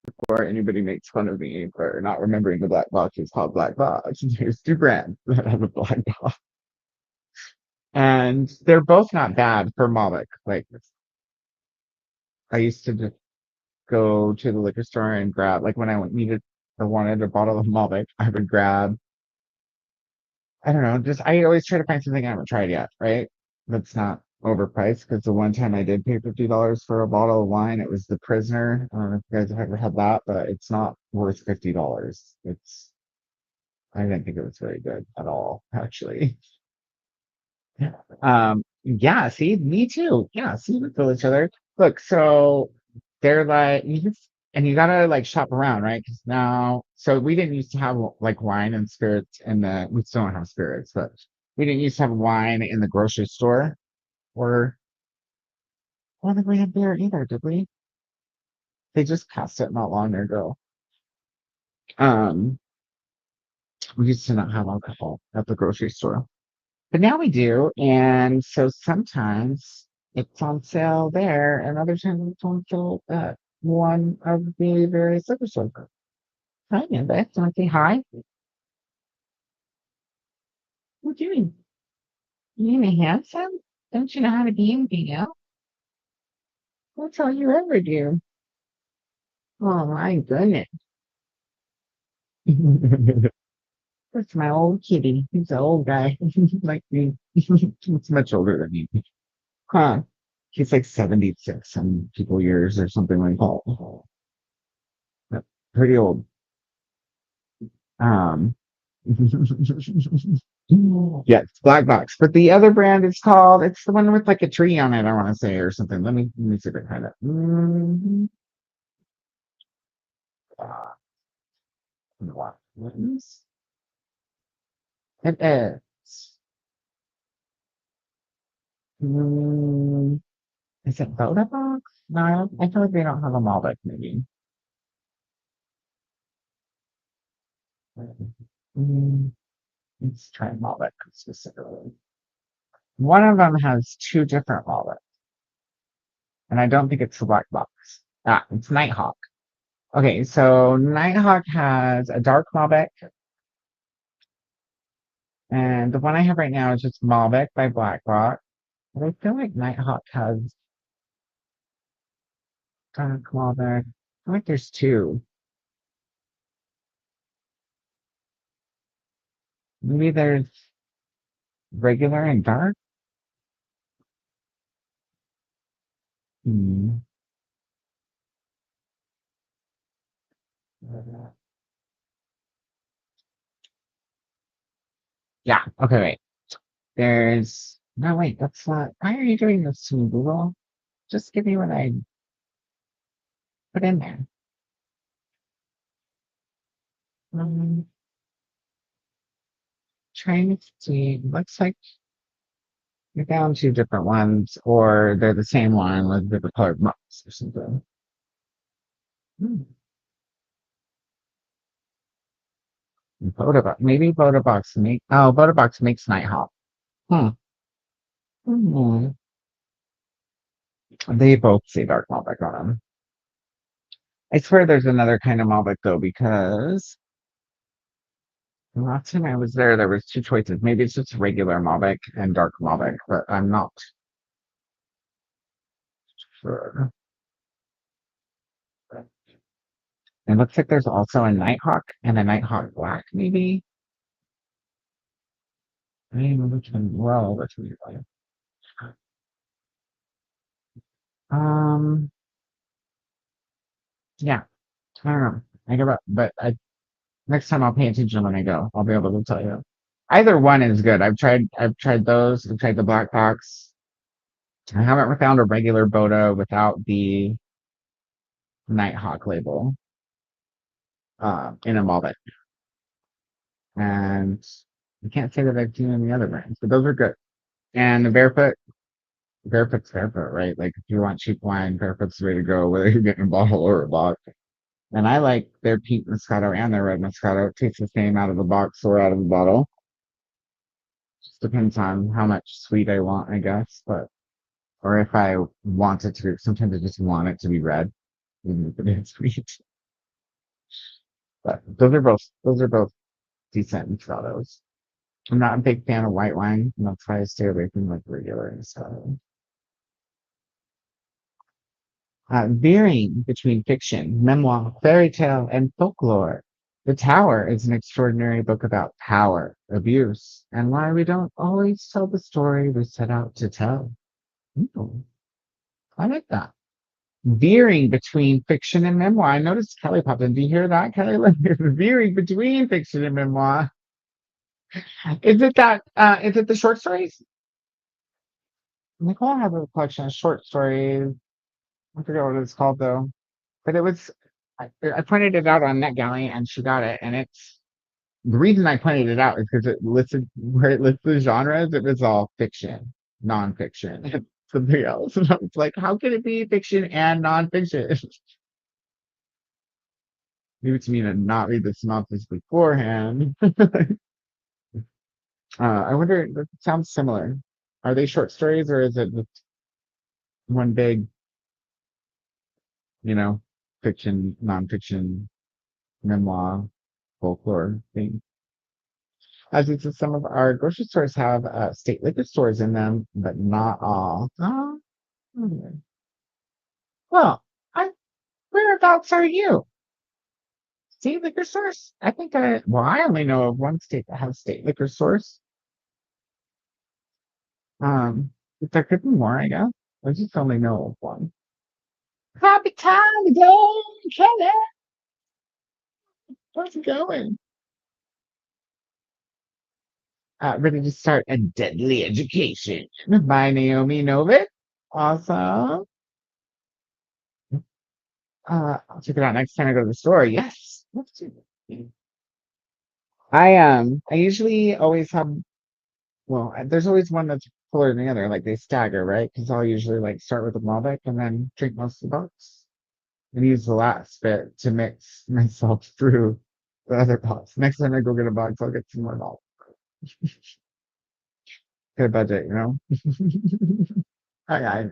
before anybody makes fun of me for not remembering the black box is called black box, there's two brands that have a black box. And they're both not bad for Malbec. Like I used to just go to the liquor store and grab like when I needed or wanted a bottle of Malbec, I would grab I don't know, just I always try to find something I haven't tried yet, right? That's not overpriced because the one time I did pay $50 for a bottle of wine, it was the Prisoner. I don't know if you guys have ever had that, but it's not worth $50. I didn't think it was very good at all, actually. Yeah, see, me too. Yeah, see, we feel each other. Look, so they're like, and you gotta like shop around, right? Because now, so we didn't used to have like wine and spirits we still don't have spirits, but we didn't used to have wine in the grocery store, or I don't think we had beer either, did we? They just passed it not long ago. Um, we used to not have alcohol at the grocery store. But now we do, and so sometimes it's on sale there, and other times it's on sale at one of the various liquor stores. Hi, Amanda. Want to say hi? What are you doing? You ain't handsome? Don't you know how to be anything else? That's all you ever do. Oh my goodness. That's my old kitty. He's an old guy, like me. He's much older than me. Huh. He's like 76 some people years or something like that. Yep, pretty old. Um, yeah, it's black box. But the other brand is called, it's the one with like a tree on it, I want to say, or something. Let me see if I can find it. Uh, what is it? Mm, is it Boda Box? No, I feel like they don't have a Malbec, maybe. Mm, let's try Malbec specifically. One of them has two different Malbec, and I don't think it's the black box. Ah, it's Nighthawk. Okay, so Nighthawk has a dark Malbec, and the one I have right now is just Malbec by Black Rock. But I feel like Nighthawk has dark Malbec. I feel like there's two. Maybe there's regular and dark. Hmm. Yeah. Okay. Wait. There's no wait. That's not. Why are you doing this to me, Google? Just give me what I put in there. Um, trying to see. Looks like I found two different ones, or they're the same one with different colored marks or something. Hmm. Maybe Boda Box makes Nighthawk. Hmm. Hmm. They both say Dark Malbec on them. I swear there's another kind of Malbec though, because the last time I was there was two choices. Maybe it's just regular Malbec and Dark Malbec, but I'm not sure. It looks like there's also a Nighthawk and a Nighthawk Black, maybe. I don't know which one. Well, which one you like. Um, yeah, I don't know. I give up, but next time I'll pay attention when I go. I'll be able to tell you. Either one is good. I've tried those. I've tried the Black Box. I haven't found a regular Boda without the Nighthawk label in a Malbec. And I can't say that I've seen any other brands, but those are good. And the Barefoot's Barefoot, right? Like if you want cheap wine, Barefoot's the way to go, whether you're getting a bottle or a box. And I like their pink Moscato and their red Moscato. It tastes the same out of the box or out of the bottle. Just depends on how much sweet I want, I guess. But or if I want it to be, sometimes I just want it to be red, even if it is sweet. But those are both decent Moscatos. I'm not a big fan of white wine, and that's why I stay away from like regular Moscato. Veering between fiction, memoir, fairy tale, and folklore. The Tower is an extraordinary book about power, abuse, and why we don't always tell the story we set out to tell. Ooh, I like that. Veering between fiction and memoir. I noticed Kelly popped in. Do you hear that, Kelly? Like, veering between fiction and memoir. Is it the short stories? Nicole has a collection of short stories. I forget what it's called though. But I pointed it out on NetGalley and she got it. And it's the reason I pointed it out is because it listed where it lists the genres, it was all fiction, nonfiction, and something else. And I was like, how can it be fiction and nonfiction? Maybe it's me to not read the synopsis beforehand. I wonder, that sounds similar. Are they short stories or is it just one big, you know, fiction, nonfiction, memoir, folklore thing? As it's some of our grocery stores have state liquor stores in them, but not all. Oh, hmm. Well, whereabouts are you? State liquor stores? I only know of one state that has state liquor stores. But there could be more, I guess. I just only know of one. Happy time to go, Kelly. How's it going? Ready to start a deadly education by Naomi Novik. Awesome. I'll check it out next time I go to the store. Yes. Let's do it. I usually always have there's always one that's fuller than the other. Like they stagger, right? Because I'll usually like start with the Malbec and then drink most of the box and use the last bit to mix myself through the other box. Next time I go get a box, I'll get some more Malbec. Get a budget, you know? I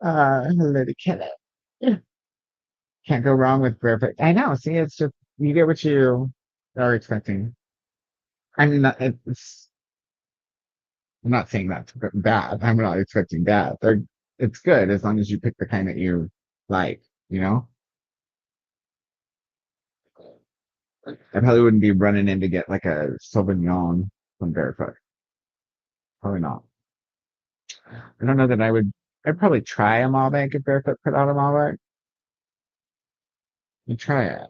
Lady Killer. Yeah. Can't go wrong with perfect. I know. See, it's just you get what you are expecting. I mean, I'm not saying that's bad. I'm not expecting bad. It's good as long as you pick the kind that you like, you know? I probably wouldn't be running in to get like a Sauvignon from Barefoot. Probably not. I don't know that I'd probably try a Malbec if Barefoot put out a Malbec. I'd try it,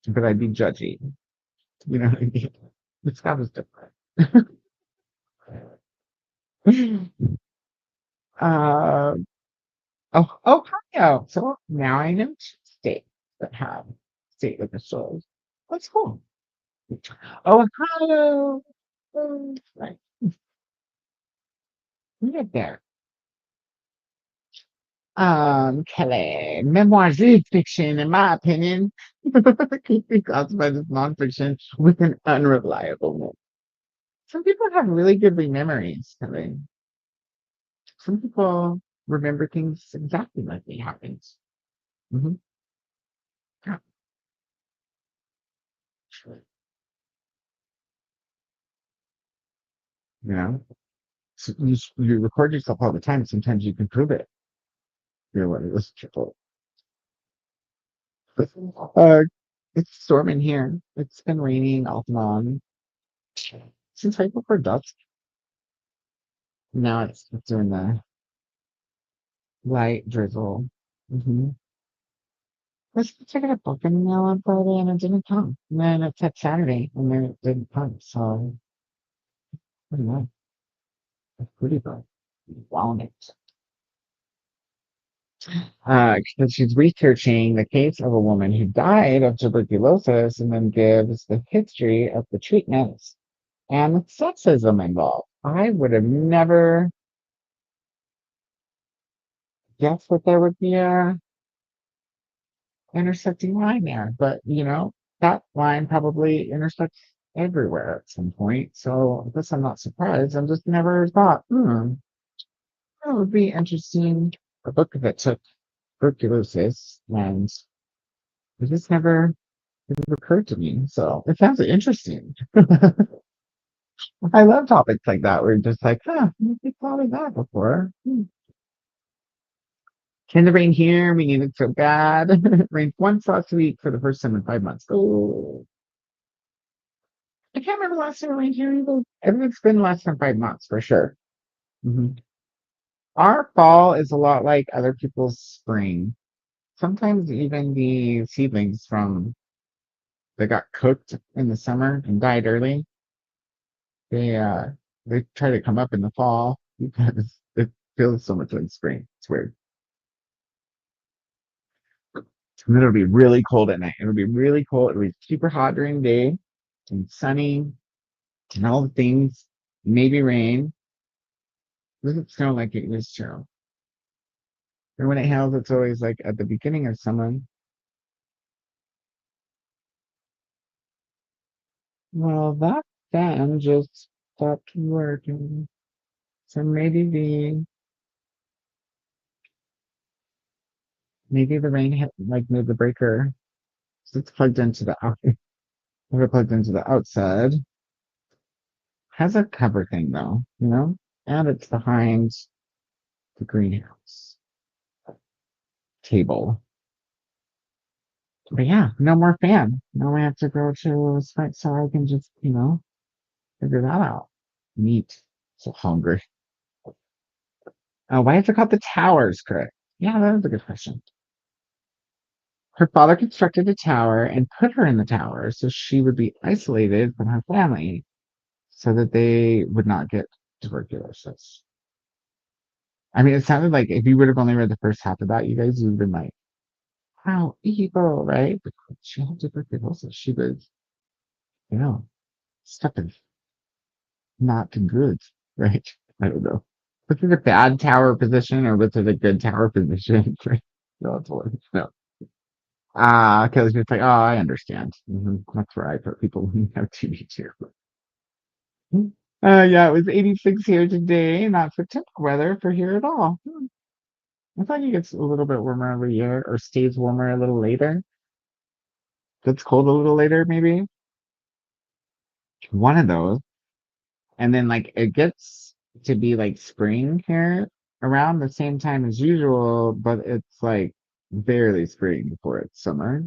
but I'd be judgy. You know what I mean? The Scott is different. uh, Ohio. So now I know two states that have state liquor stores. That's cool. Ohio. Right. We get there. Kelly, memoirs is fiction, in my opinion. Can be classified as nonfiction with an unreliable. Some people have really good memories, Kelly. Some people remember things exactly like they happened. Hmm. Yeah, sure. You know, so you record yourself all the time. Sometimes you can prove it. You're one of those people. Uh, it's storming here. It's been raining off and on since right before dusk. Now it's doing the light drizzle. Hmm. I was supposed to get a book in the mail on Friday and it didn't come. And then it said Saturday and then it didn't come. So, I don't know. It's pretty good. Wound it. 'Cause she's researching the case of a woman who died of tuberculosis and then gives the history of the treatments and the sexism involved. I would have never guessed that there would be a intersecting line there, but that line probably intersects everywhere at some point. So I guess I'm not surprised. I just never thought, that would be interesting. A book that took tuberculosis and it just never occurred to me. So it sounds interesting. I love topics like that where you're just like, we thought of that before. Can the rain here? We need it so bad. It rained once last week for the first time in 5 months. Oh, I can't remember the last time it rained here either. I think it's been less than 5 months for sure. Hmm. Our fall is a lot like other people's spring. Sometimes even the seedlings from that got cooked in the summer and died early, they uh they try to come up in the fall because it feels so much like spring. It's weird. And then it'll be really cold at night. It'll be really cold. It'll be super hot during the day and sunny and all the things. Maybe rain. Doesn't sound like it used to. And when it hails, it's always like at the beginning of summer. Well, that fan just stopped working. So maybe the rain hit like made the breaker. So it's plugged into the out. If it plugged into the outside. Has a cover thing though. And it's behind the greenhouse table. But yeah, no more fan. Now I have to go to a site so I can just figure that out. Neat. So hungry. Why is it called the towers, correct? Yeah, that is a good question. Her father constructed a tower and put her in the tower so she would be isolated from her family so that they would not get tuberculosis. I mean, it sounded like if you would have only read the first half of that, you guys would have been like, how evil, right? But she had tuberculosis. She was, you know, stuck in not good, right? I don't know. Was it a bad tower position or was it a good tower position? Right? No, it's one. No. Because it's like, oh, I understand. That's where I put people who have TV too. Yeah, it was 86 here today. Not September weather for here at all. I thought it gets a little bit warmer every year or stays warmer a little later. Gets cold a little later, maybe. One of those. And then like it gets to be like spring here around the same time as usual, but it's like barely spring before it's summer.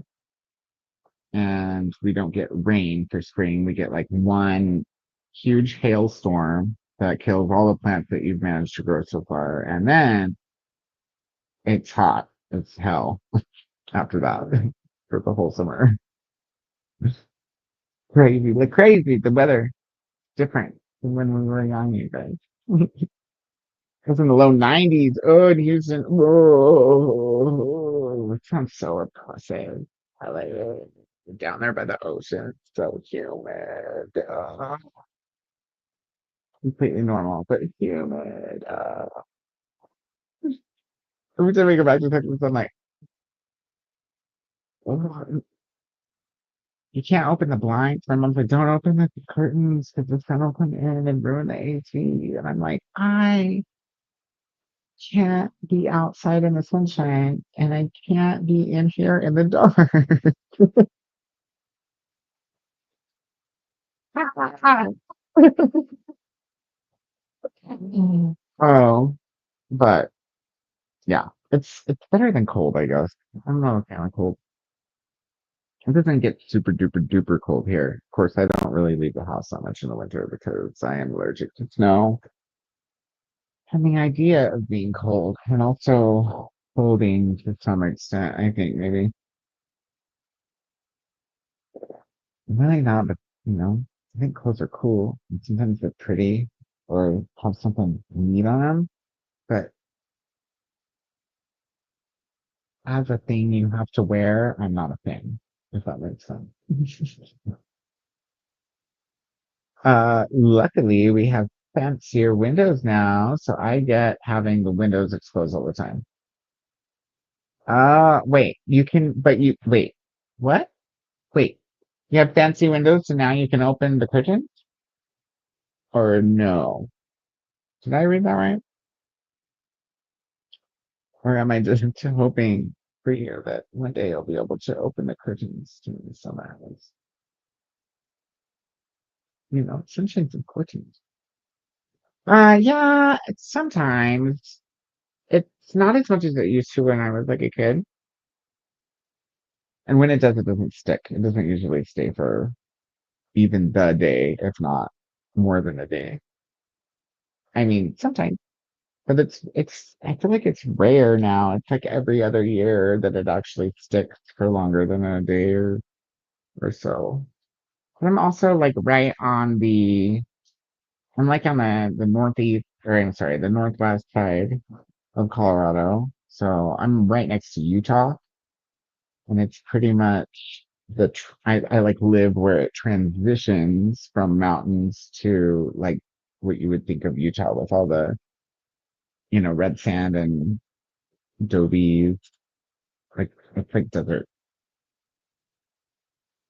And we don't get rain for spring. We get like one huge hailstorm that kills all the plants that you've managed to grow so far. And then it's hot as hell after that for the whole summer. Crazy, like crazy. The weather different than when we were young, you guys. It was in the low 90s. Oh, in Houston. Whoa, it sounds so oppressive. I like it. Down there by the ocean. It's so humid. completely normal, but humid. Every time we go back to Texas, I'm like, oh, you can't open the blinds. My mom's like, don't open the curtains because the sun will come in and ruin the AC. And I'm like, I can't be outside in the sunshine and I can't be in here in the dark. Oh, but yeah, it's better than cold, I guess. I'm not a fan of cold. It doesn't get super duper duper cold here. Of course, I don't really leave the house that much in the winter because I am allergic to snow. And the idea of being cold and also holding to some extent, I think maybe really not, but I think clothes are cool and sometimes they're pretty or have something neat on them. But as a thing you have to wear, I'm not a fan, if that makes sense. Luckily we have fancier windows now, so I get having the windows exposed all the time. Wait, wait, what? Wait, you have fancy windows, so now you can open the curtain? Or no? Did I read that right? Or am I just hoping for you that one day you'll be able to open the curtains to me somehow? Sunshine's important. Yeah, sometimes. It's not as much as it used to when I was like a kid. And when it does, it doesn't stick. It doesn't usually stay for even the day, if not more than a day. I mean, sometimes. But I feel like it's rare now. It's like every other year that it actually sticks for longer than a day or so. But I'm also like I'm like on the northeast, or I'm sorry, the northwest side of Colorado. So I'm right next to Utah, and it's pretty much I like live where it transitions from mountains to like what you would think of Utah with all the, red sand and adobe. Like it's like desert.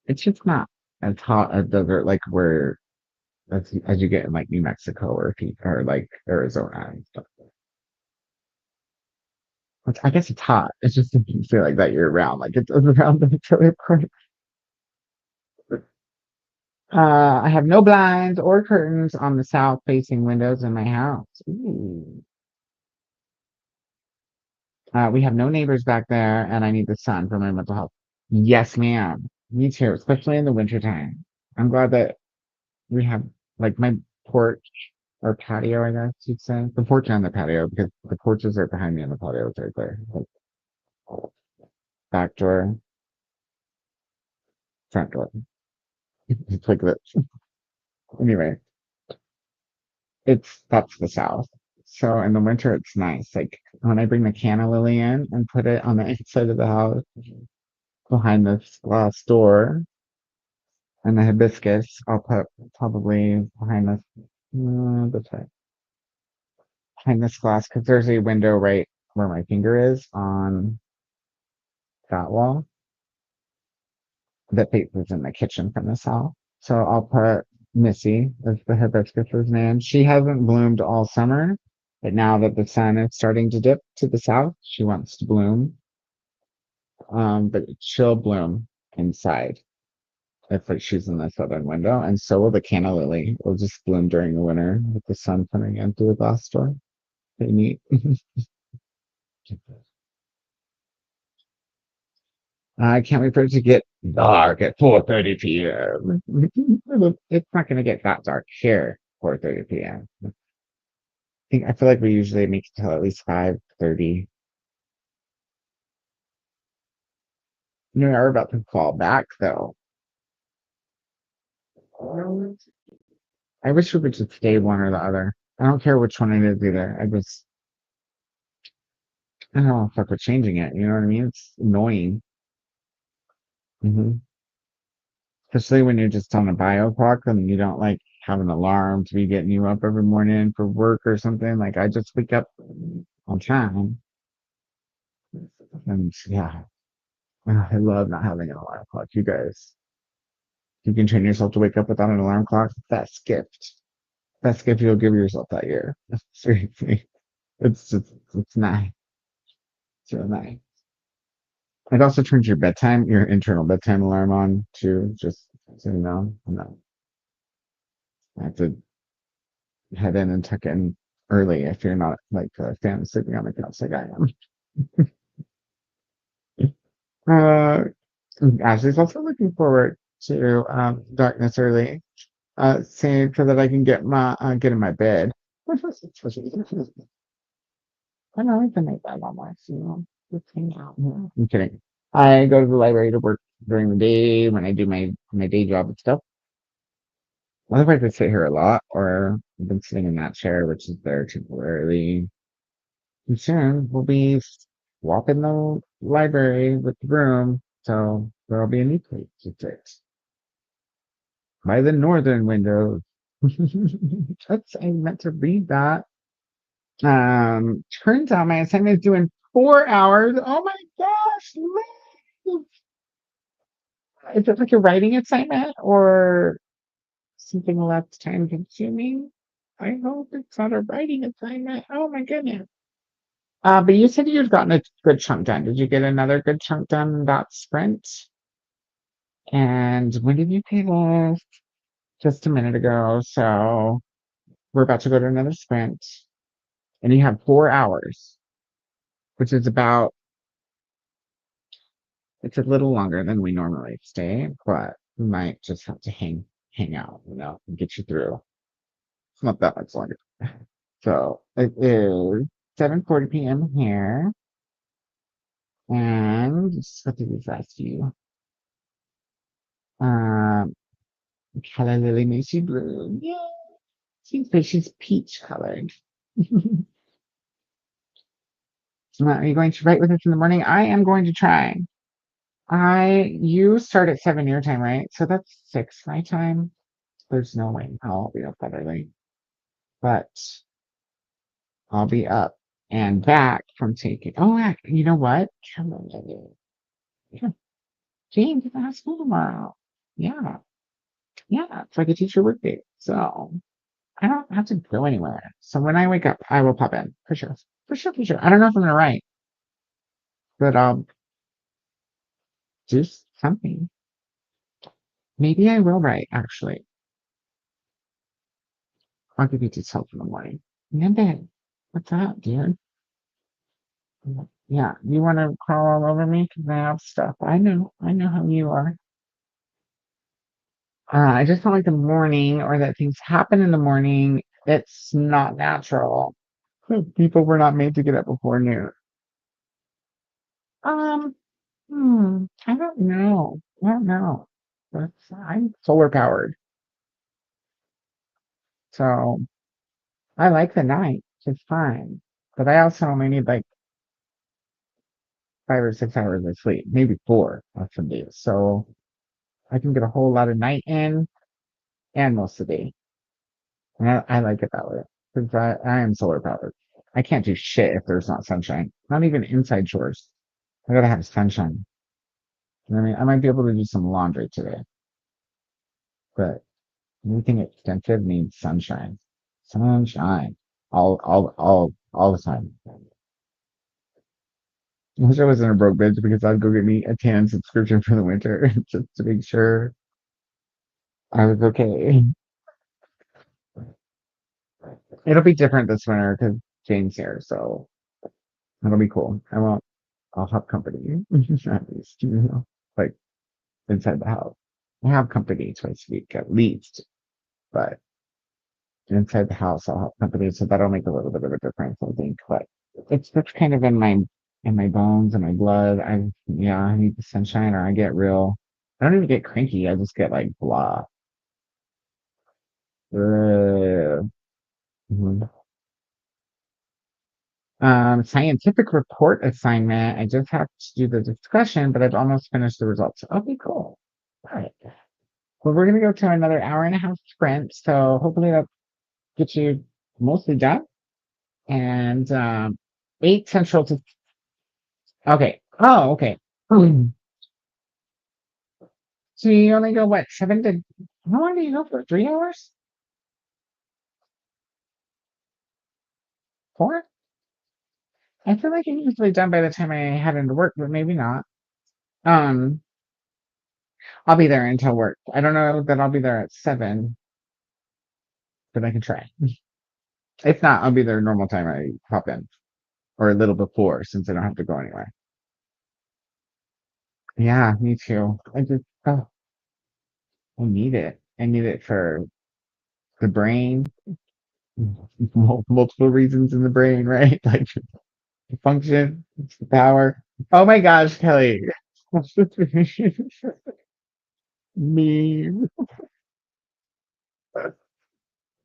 It's just not as hot as desert like where as you get in like New Mexico or like Arizona and stuff. Which I guess it's hot. It's just doesn't feel like that year round. Like it's around the really part. I have no blinds or curtains on the south facing windows in my house. Ooh. We have no neighbors back there, and I need the sun for my mental health. Yes, ma'am. Me too, especially in the wintertime. I'm glad that we have like my porch or patio, I guess you'd say. The porch and the patio, because the porches are behind me and the patio is right there. Like, back door, front door. It's like this. Anyway, that's the south. So in the winter, it's nice. Like when I bring the canna lily in and put it on the inside of the house behind this glass door, and the hibiscus, I'll put probably this way, behind this glass, because there's a window right where my finger is on that wall that faces in the kitchen from the south. So I'll put Missy as the hibiscus's name. She hasn't bloomed all summer, but now that the sun is starting to dip to the south, she wants to bloom. But she'll bloom inside if like she's in the southern window, and so will the canna lily. Will just bloom during the winter with the sun coming in through the glass door. Pretty neat. I can't wait for it to get dark at 4:30 p.m. It's not going to get that dark here, 4:30 p.m. I feel like we usually make it till at least 5:30. We're about to fall back though. I wish we would just stay one or the other. I don't care which one it is either. I don't know if we're changing it. You know what I mean? It's annoying. hmm Especially when you're just on a bio clock and you don't like. have an alarm to be getting you up every morning for work or something. Like I just wake up on time. And yeah, I love not having an alarm clock. You guys, you can train yourself to wake up without an alarm clock. Best gift. Best gift you'll give yourself that year. Seriously. It's nice. It's real nice. It also turns your internal bedtime alarm on too, just so you know. I have to head in and tuck in early if you're not like a fan of sleeping on the couch like I am. Ashley's also looking forward to darkness early, saying so that I can get in my bed. I know it's in my bed almost, you know, just hang out. Yeah. I'm kidding. I go to the library to work during the day when I do my day job and stuff. Otherwise, I sit here a lot, or I've been sitting in that chair, which is there temporarily. And soon we'll be swapping the library with the room, so there'll be a new place to sit by the northern windows. That's I meant to read that. Turns out my assignment is due in 4 hours. Oh my gosh, Liz! Is it like a writing assignment or something less time consuming? I hope it's not a writing assignment. Oh my goodness. But you said you'd gotten a good chunk done. Did you get another good chunk done in that sprint? And when did you pay this? Just a minute ago. So we're about to go to another sprint. And you have 4 hours, which is about, it's a little longer than we normally stay, but we might just have to hang out, you know, and get you through. It's not that much longer. So it is 7:40 p.m. here. And what did this ask you? Um, Color Lily makes you blue. Yay! Seems like she's peach colored. Are you going to write with us in the morning? I am going to try. You start at 7 your time, right? So that's 6 my time. There's no way I'll be up that early, but I'll be up and back from taking. Oh, you know what? Yeah, James is at school tomorrow. Yeah, yeah, it's like a teacher work day. So I don't have to go anywhere. So when I wake up, I will pop in for sure. For sure, for sure. I don't know if I'm gonna write, but do something. Maybe I will write, actually. I'll give you details in the morning. Nanda, what's up, dude? Yeah, you want to crawl all over me? Because I have stuff. I know how you are. I just don't like the morning or that things happen in the morning. It's not natural. People were not made to get up before noon. Um, I don't know. I don't know. I'm solar powered, so I like the night. It's fine. But I also only need like 5 or 6 hours of sleep, maybe four on some days. So I can get a whole lot of night in and most of the day. And I like it that way because I am solar powered. I can't do shit if there's not sunshine. Not even inside chores. I gotta have sunshine. You know what I mean? I might be able to do some laundry today, but anything extensive needs sunshine. Sunshine. All the time. I wish I wasn't a broke bitch because I'd go get me a tan subscription for the winter just to make sure I was okay. It'll be different this winter because Jane's here, so it'll be cool. I'll have company at least, you know, like inside the house. I have company twice a week at least, but inside the house I'll have company, so that'll make a little bit of a difference, I think. But it's that's kind of in my bones and my blood. I need the sunshine or I get real. I don't even get cranky. I just get like blah. Mhm. Scientific report assignment. I just have to do the discussion, but I've almost finished the results. Okay, cool. All right. But we're gonna go to another hour and a half sprint, so hopefully that gets you mostly done. And 8 central to okay. Oh, okay. So you only go what, 7 to how long do you go for? 3 hours? 4? I feel like I'm usually done by the time I head into work, but maybe not. Um, I'll be there until work. I don't know that I'll be there at 7, but I can try. If not, I'll be there normal time I pop in, or a little before since I don't have to go anywhere. Yeah, me too. I need it. I need it for the brain, multiple reasons in the brain, right? Like function, power. Oh my gosh, Kelly. Meme.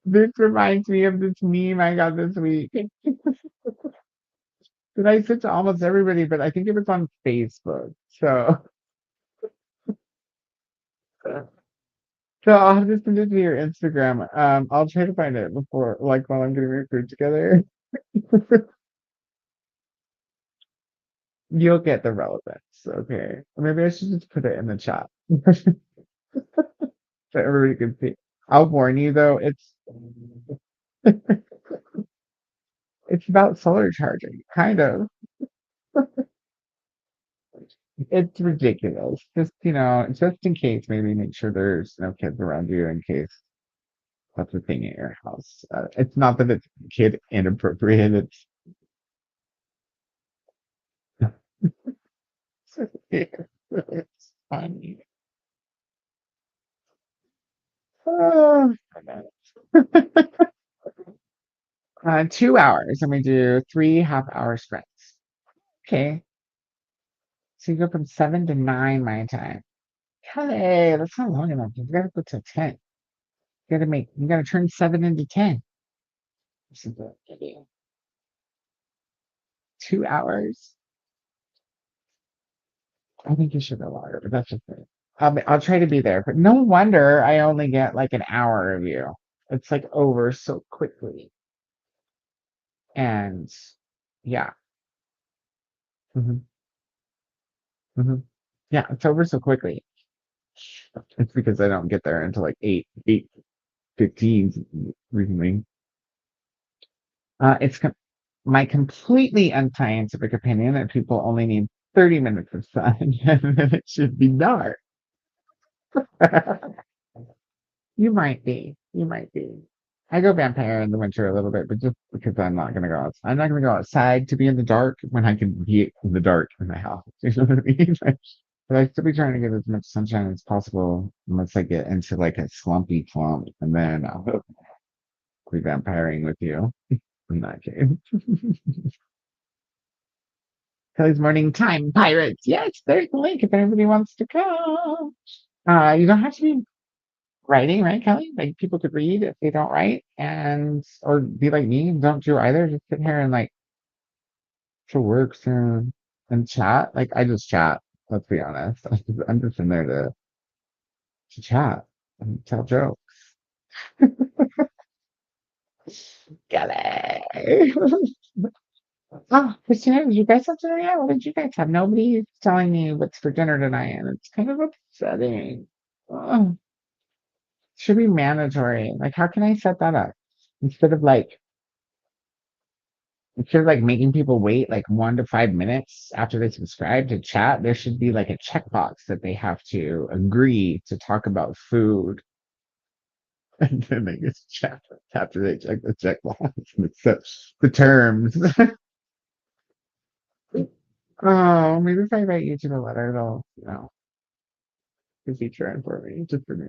This reminds me of this meme I got this week. That I sent to almost everybody, but I think it was on Facebook. So I'll have to send it to your Instagram. I'll try to find it before, like, while I'm getting my food together. You'll get the relevance, okay? Or maybe I should just put it in the chat so everybody can see. I'll warn you though, it's about solar charging, kind of. It's ridiculous. Just, just in case, maybe make sure there's no kids around you in case that's a thing at your house. It's not that it's kid inappropriate. It's funny. Oh, 2 hours, and we do 3 half-hour sprints. Okay, so you go from 7 to 9 my time. Hey, that's not long enough. You gotta go to 10. You gotta turn 7 into 10. This is a video. 2 hours. I think you should go longer, but that's just me. I'll try to be there, but no wonder I only get like an hour of you. It's like over so quickly. And yeah. hmm hmm Yeah, it's over so quickly. It's because I don't get there until like 8:15 recently. It's my completely unscientific opinion that people only need 30 minutes of sun and then it should be dark. You might be. You might be. I go vampire in the winter a little bit, but just because I'm not gonna go outside to be in the dark when I can be in the dark in my house. You know what I mean? But I still be trying to get as much sunshine as possible unless I get into like a slumpy clump, and then I'll be vampiring with you in that case. Kelly's morning time pirates. Yes, there's the link if anybody wants to come. You don't have to be writing, right, Kelly? Like people could read if they don't write, and or be like me and don't do either. Just sit here and like to work soon and chat. Like I just chat. Let's be honest. I'm just in there to chat and tell jokes. Kelly. Oh, Christina, you guys have dinner yet? What did you guys have? Nobody's telling me what's for dinner tonight, and it's kind of upsetting. Oh, should be mandatory. Like, how can I set that up instead of like making people wait like 1 to 5 minutes after they subscribe to chat? There should be like a checkbox that they have to agree to talk about food, and then they just chat after they check the checkbox and accept the terms. Oh, maybe if I write you to the letter, they'll, be featuring for me, just for me.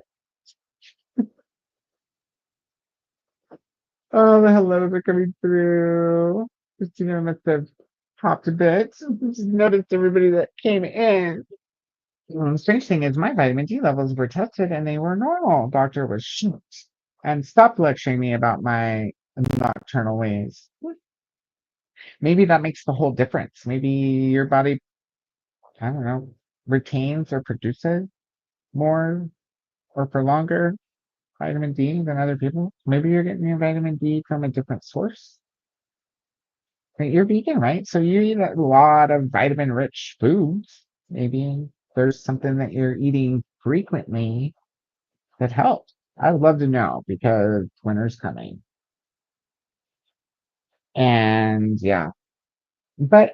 Oh, the hellos are coming through. Christina must have popped a bit. Just noticed everybody that came in. The strange thing is my vitamin D levels were tested and they were normal. Doctor was shocked and stopped lecturing me about my nocturnal ways. Maybe that makes the whole difference. Maybe your body, I don't know, retains or produces more. or for longer vitamin D than other people. Maybe you're getting your vitamin D from a different source. But you're vegan, right? So you eat a lot of vitamin rich foods. Maybe there's something that you're eating frequently that helps. I would love to know because winter's coming. And yeah, but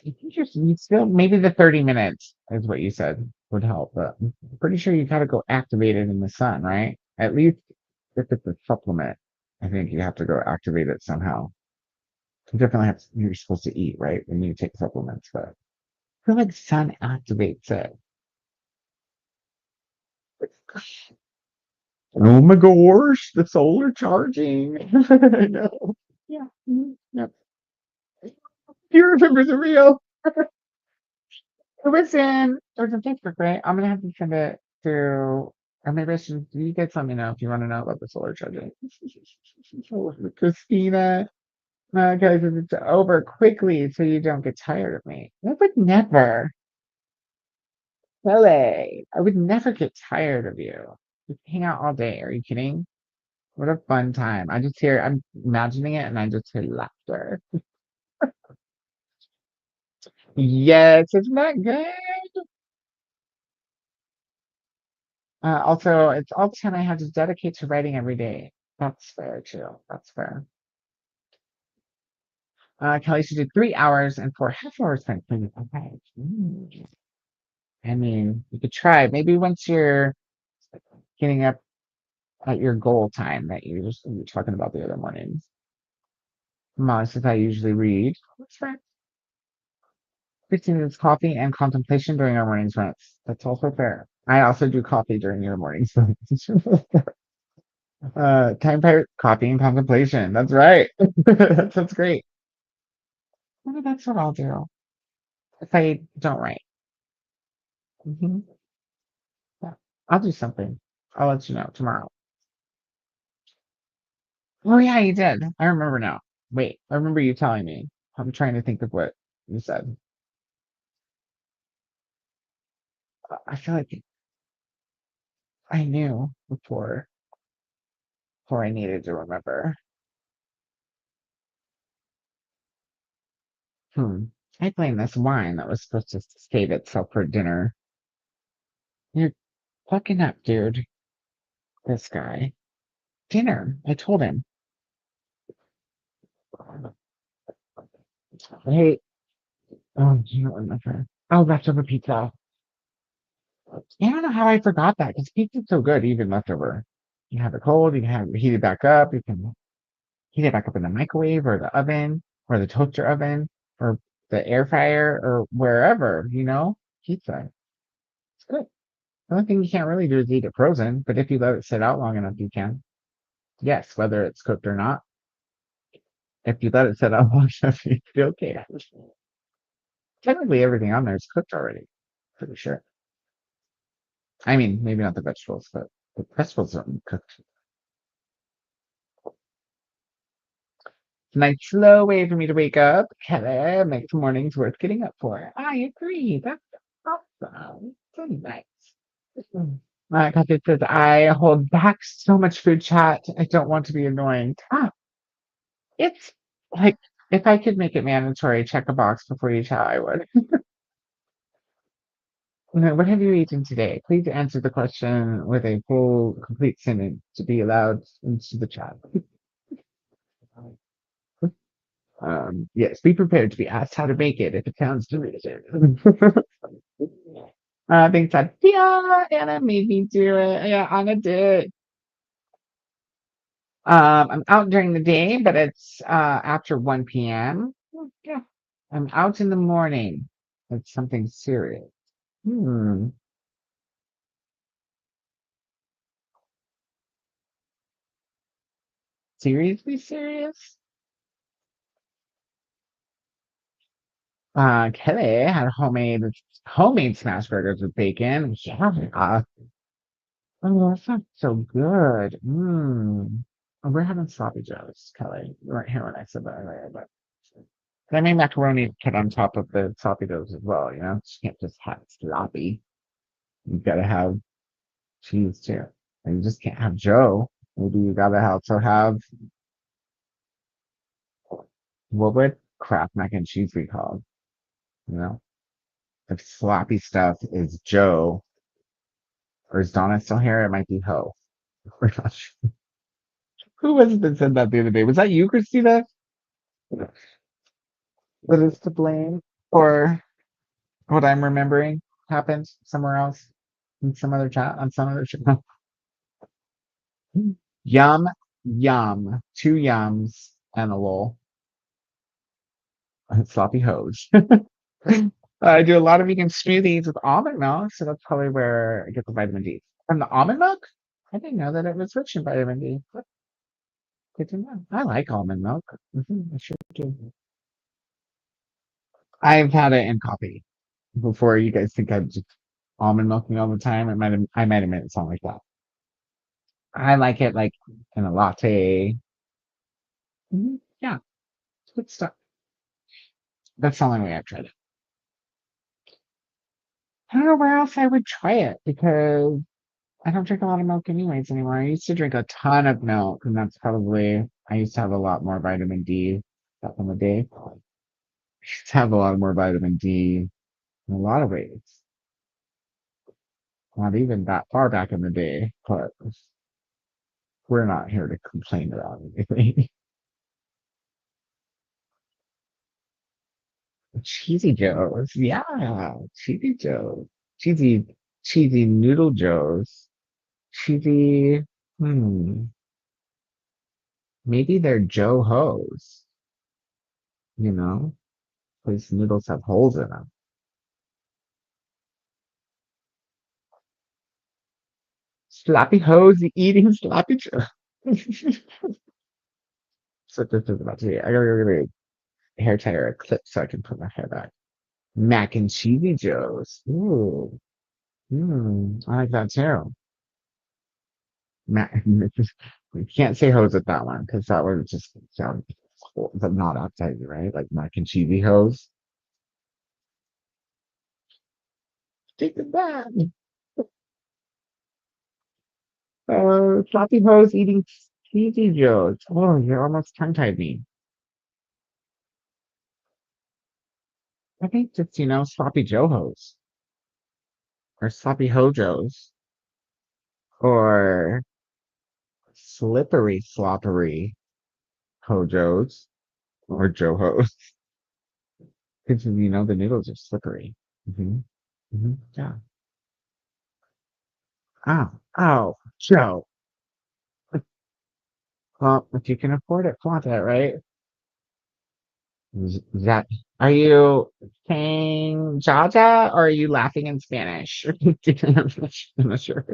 you still maybe the 30 minutes is what you said would help, but I'm pretty sure you gotta go activate it in the sun, right? At least if it's a supplement, I think you have to go activate it somehow. You definitely have you're supposed to eat, right? When you take supplements, but I feel like sun activates it. Oh my gosh, the solar charging. I know. Yeah. Yep. You remember the real. It was in Facebook, right? I'm gonna have to send it to, or maybe I should, you guys let me know if you want to know about the solar charging. Christina, guys, it's over quickly so you don't get tired of me. I would never, Kelly, I would never get tired of you. Just hang out all day. Are you kidding? What a fun time. I'm imagining it and I just hear laughter. Yes, isn't that good? Also, it's all the time I have to dedicate to writing every day. That's fair too. That's fair. Kelly should do 3 hours and 4.5 hours spent cleaning. Okay. I mean, you could try. Maybe once you're getting up at your goal time that you were talking about the other mornings. Molly says I usually read. That's right. 15 minutes coffee and contemplation during our morning's runs. That's also fair. I also do coffee during your mornings. Time pirate coffee and contemplation. That's right. That's great. Maybe that's what I'll do if I don't write. Hmm. Yeah. I'll do something. I'll let you know tomorrow. Oh yeah, you did. I remember now. Wait, I remember you telling me. I'm trying to think of what you said. I feel like I knew before I needed to remember. I blame this wine that was supposed to save itself for dinner. You're fucking up, dude. This guy. Dinner. I told him. Hey, oh, you don't remember. Oh, leftover pizza. I don't know how I forgot that because pizza's so good, even leftover. You have it cold, you can have it heated back up, you can heat it back up in the microwave or the oven or the toaster oven or the air fryer or wherever, pizza. It's good. The only thing you can't really do is eat it frozen, but if you let it sit out long enough, you can. Yes, whether it's cooked or not. If you let it sit out long enough, you'd be okay. Technically, everything on there is cooked already. Pretty sure. I mean, maybe not the vegetables, but the vegetables aren't cooked. It's a nice slow way for me to wake up. Kelly makes mornings worth getting up for. I agree. That's awesome. So nice. My God, it says I hold back so much food chat. I don't want to be annoying. It's like if I could make it mandatory, check a box before you chat, I would. What have you eaten today? Please answer the question with a full, complete sentence to be allowed into the chat. Yes, be prepared to be asked how to make it if it sounds delicious. Thanks, yeah, Anna made me do it. Yeah, Anna did. I'm out during the day, but it's after 1 p.m. Yeah, I'm out in the morning. It's something serious. Hmm. Seriously serious? Kelly had homemade smash burgers with bacon. Yeah. Oh, that sounds so good. Mm. Oh, we're having sloppy joes, Kelly. You weren't here when I said that earlier, but I made macaroni put on top of the sloppy joes as well, you know? You can't just have sloppy. You gotta have cheese too. And you just can't have Joe. Maybe you gotta also have what would Kraft mac and cheese be called? You know, if sloppy stuff is Joe, or is Donna still here? It might be Ho. We're not sure. Who was it that said that the other day? Was that you, Christina? That is to blame for what I'm remembering happened somewhere else in some other chat on some other chat. Yum, yum, two yums and a lol. Sloppy hose. I do a lot of vegan smoothies with almond milk, so that's probably where I get the vitamin D. From the almond milk? I didn't know that it was rich in vitamin D. Good to know. I like almond milk. I sure do. I've had it in coffee before. You guys think I'm just almond milking all the time. I might have made it sound like that. I like it like in a latte. Yeah, it's good stuff. That's the only way I've tried it. I don't know where else I would try it because I don't drink a lot of milk anyways anymore. I used to drink a ton of milk, and that's probably I used to have a lot more vitamin D back in the day. I used to have a lot more vitamin D in a lot of ways. Not even that far back in the day, but we're not here to complain about anything. Cheesy Joes, yeah, Cheesy Joes, cheesy, cheesy noodle Joes, cheesy. Hmm, maybe they're Joe Ho's. You know, these noodles have holes in them. Sloppy hose eating sloppy Joe. So this is about to be. I gotta go get a hair tie or a clip so I can put my hair back. Mac and cheesy Joes. Ooh, I like that too. Mac. We can't say hose with that one because that would just sound but not appetizing, right? Like mac and cheesy hose. Take it back. Sloppy hose eating cheesy Joes. Oh, you almost tongue-tied me. I think just, sloppy Joe hose or sloppy hojos or slippery sloppery hojos or Johos. Because, the noodles are slippery. Yeah. Oh, oh, Joe. Well, if you can afford it, flaunt it, right? That, are you saying Jaja or are you laughing in Spanish? I'm not sure.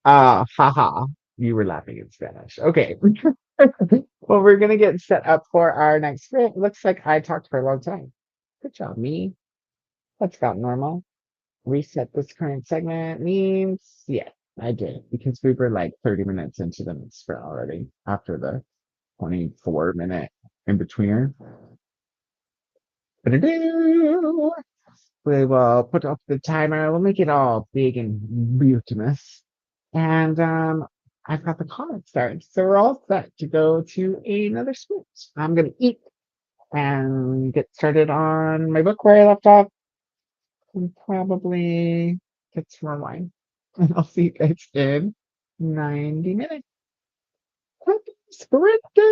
Haha. You were laughing in Spanish. Okay. Well, we're gonna get set up for our next sprint. Looks like I talked for a long time. Good job, me. That's about normal. Reset this current segment means yeah, I did because we were like 30 minutes into the next sprint already after the 24-minute in betweener. Ba-da-doo. We will put up the timer. We'll make it all big and beautiful. And I've got the comments started. So we're all set to go to another sprint. I'm gonna eat and get started on my book where I left off and probably get some more wine. And I'll see you guys in 90 minutes. Happy sprint day!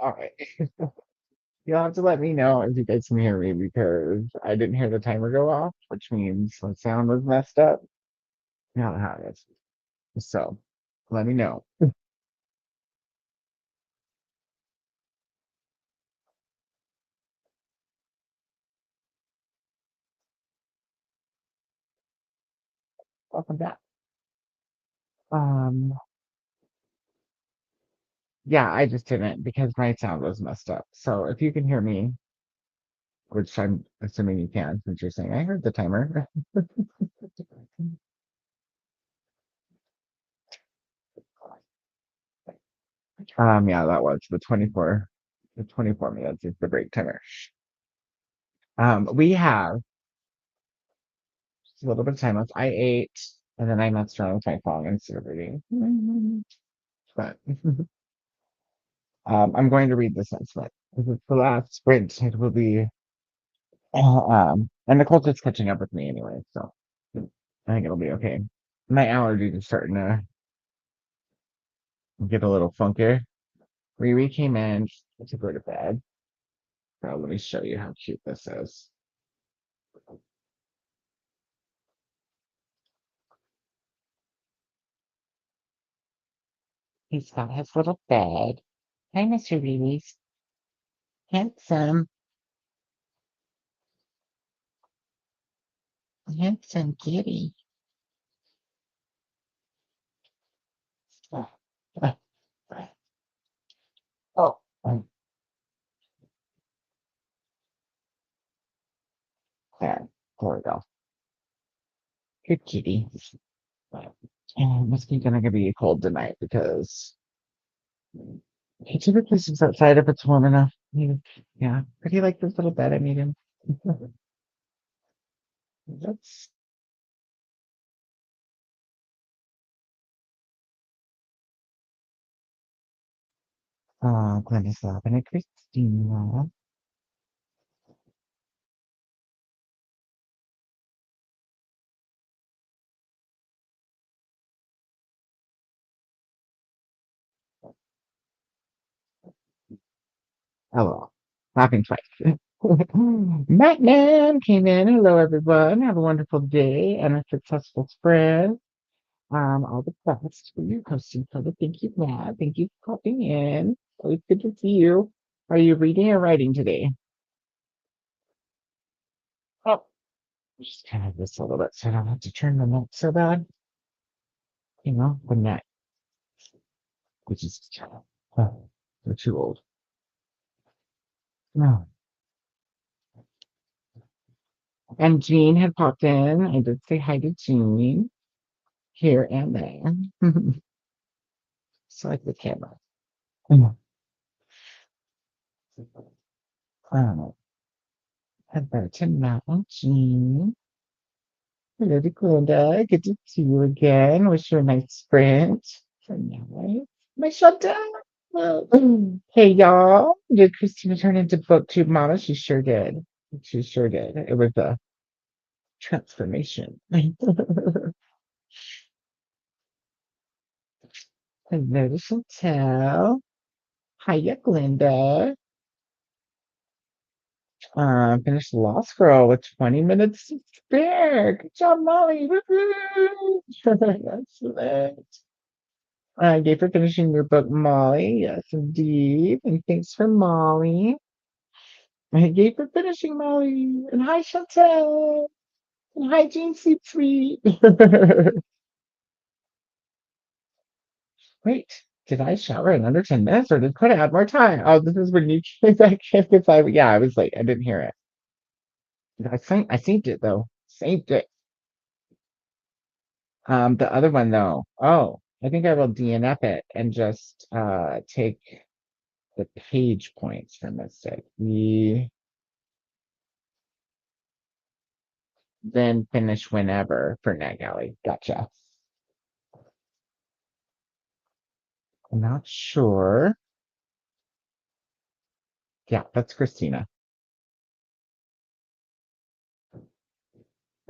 All right. You'll have to let me know if you guys can hear me because I didn't hear the timer go off, which means my sound was messed up. Now how it is. So let me know. Welcome back. Um, yeah, I just didn't because my sound was messed up. So if you can hear me, which I'm assuming you can, since you're saying I heard the timer. Yeah, that was the 24 minutes is the break timer. We have just a little bit of time left. I ate and then I messed around with my phone instead of reading. But I'm going to read this next one. This is the last sprint. It will be, and Nicole's just catching up with me anyway, so I think it'll be okay. My allergies are starting to get a little funky. Riri came in to go to bed. So let me show you how cute this is. He's got his little bed. Hi, Mr. Riri's handsome, handsome kitty. Oh, oh, oh, there we go. Good kitty. And must be gonna be cold tonight because he typically sleeps outside if it's warm enough. Yeah, but he like this little bed I made him. That's Glenda's laughing at Christina. Hello. Laughing twice. Matt Man came in. Hello, everyone. Have a wonderful day and a successful spread. All the best for your hosting, Koda. Thank you, Matt. Thank you for popping in. Always good to see you. Are you reading or writing today? Oh, just kind of this a little bit so I don't have to turn the neck so bad. You know, the neck, which is they're too old. No. And Jean had popped in. I did say hi to Jean here and there. So like the camera. Mm. I don't know. Hello to Matt and Jean. Hello to Glenda. Good to see you again. Wish you a nice sprint. For now, my shutdown. Hey y'all. Did Christina turn into BookTube Mama? She sure did. She sure did. It was a transformation. Hello to Chantel. Hiya, Glenda. Finished Law Scroll with 20 minutes to spare. Good job, Molly. Woohoo! Excellent. Gay for finishing your book, Molly. Yes, indeed. And thanks for Molly. Gay for finishing, Molly. And hi, Chantel. And hi, Jean Sleep Sweet. Wait, did I shower in under 10 minutes or did Could I add more time? Oh, this is when you came back in because yeah, I was late. I didn't hear it. I saved it though. Saved it. The other one though. Oh, I think I will DNF it and just take the page points from this. We then finish whenever for Night Alley. Gotcha. I'm not sure. Yeah, that's Christina.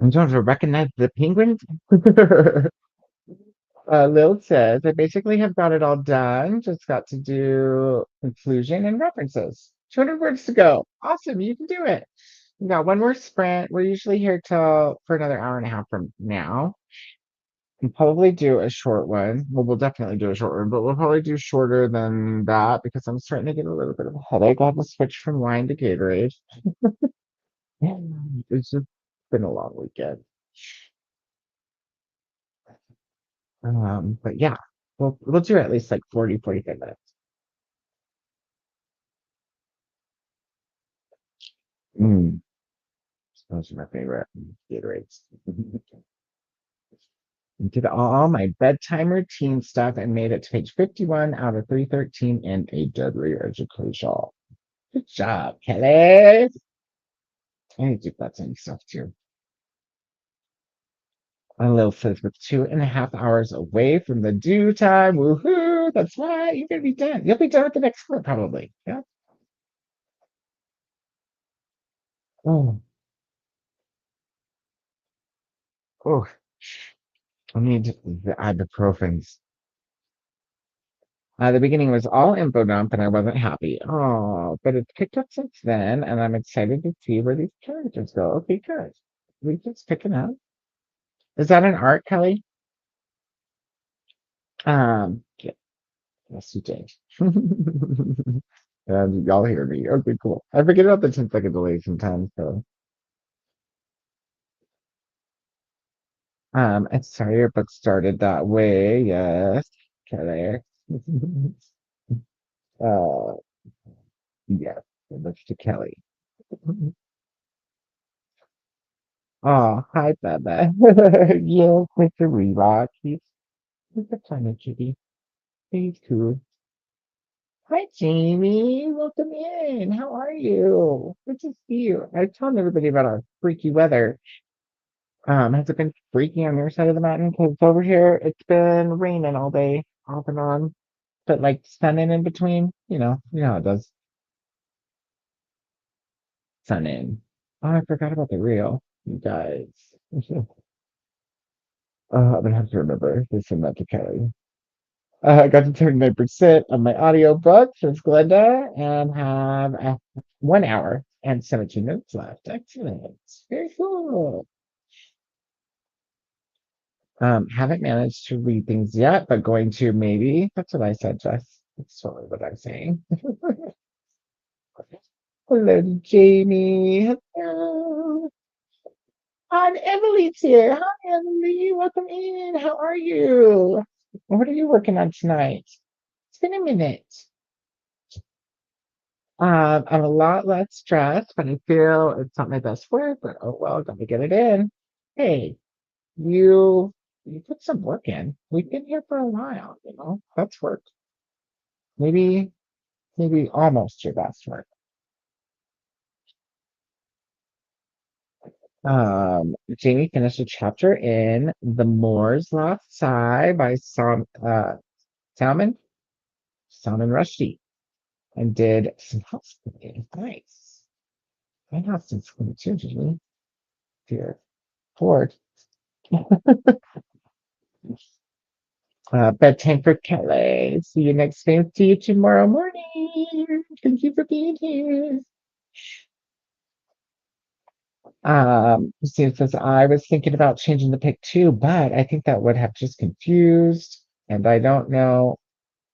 I don't recognize the penguins. Lil says, I basically have got it all done. Just got to do conclusion, and references. 200 words to go. Awesome, you can do it. We got one more sprint. We're usually here till for another hour and a half from now. We'll probably do a short one. Well, we'll definitely do a short one, but we'll probably do shorter than that because I'm starting to get a little bit of a headache. I have to switch from wine to Gatorade. It's just been a long weekend. But yeah, we'll do at least like 40, 45 minutes. Mm, those are my favorite Gatorades. Did all my bedtime routine stuff and made it to page 51 out of 313 in a deadly education. Good job, Kelly. I need to do bedtime stuff too. My little sis was 2.5 hours away from the due time. Woohoo! That's right. You're gonna be done. You'll be done with the next one probably. Yeah. Oh, oh. I need the ibuprofens. The beginning was all info dump and I wasn't happy. Oh, but it's picked up since then, and I'm excited to see where these characters go. Okay, good. We just picking up. Is that an art, Kelly? Yeah, yes, you did. And y'all hear me. Okay, cool. I forget about the 10-second delay sometimes, so and sorry your book started that way. Yes, Kelly. uh, yes, that's to Kelly. Oh, hi, Baba. Yes, Mr. Reebok. He's a funny kitty. He's cool. Hi, Jamie. Welcome in. How are you? Good to see you. I was telling everybody about our freaky weather. Has it been freaky on your side of the mountain? Because over here it's been raining all day, off and on, but like sunning in between. You know how it does. Sun in. Oh, I forgot about the reel, you guys. I'm gonna have to remember to send that to Kelly. I got to 39% of my audiobook since Glenda and have 1 hour and 17 minutes left. Excellent. Very cool. Haven't managed to read things yet, but going to maybe. That's what I said, Jess. That's totally what I'm saying. Hello, Jamie. Hello. Hi, Emily's here. Hi, Emily. Welcome in. How are you? What are you working on tonight? It's been a minute. I'm a lot less stressed, but I feel it's not my best work, but oh well, gotta get it in. Hey, you put some work in. We've been here for a while, That's work. Maybe maybe almost your best work. Jamie finished a chapter in The Moor's Last Sigh by Salman Salman Rushdie and did some house cleaning. Nice. I have some cleaning too, Jamie. Dear Lord. Bedtime for Kelly. See you next time. See you tomorrow morning. Thank you for being here. Christina says, I was thinking about changing the pick too, but I think that would have just confused, and I don't know,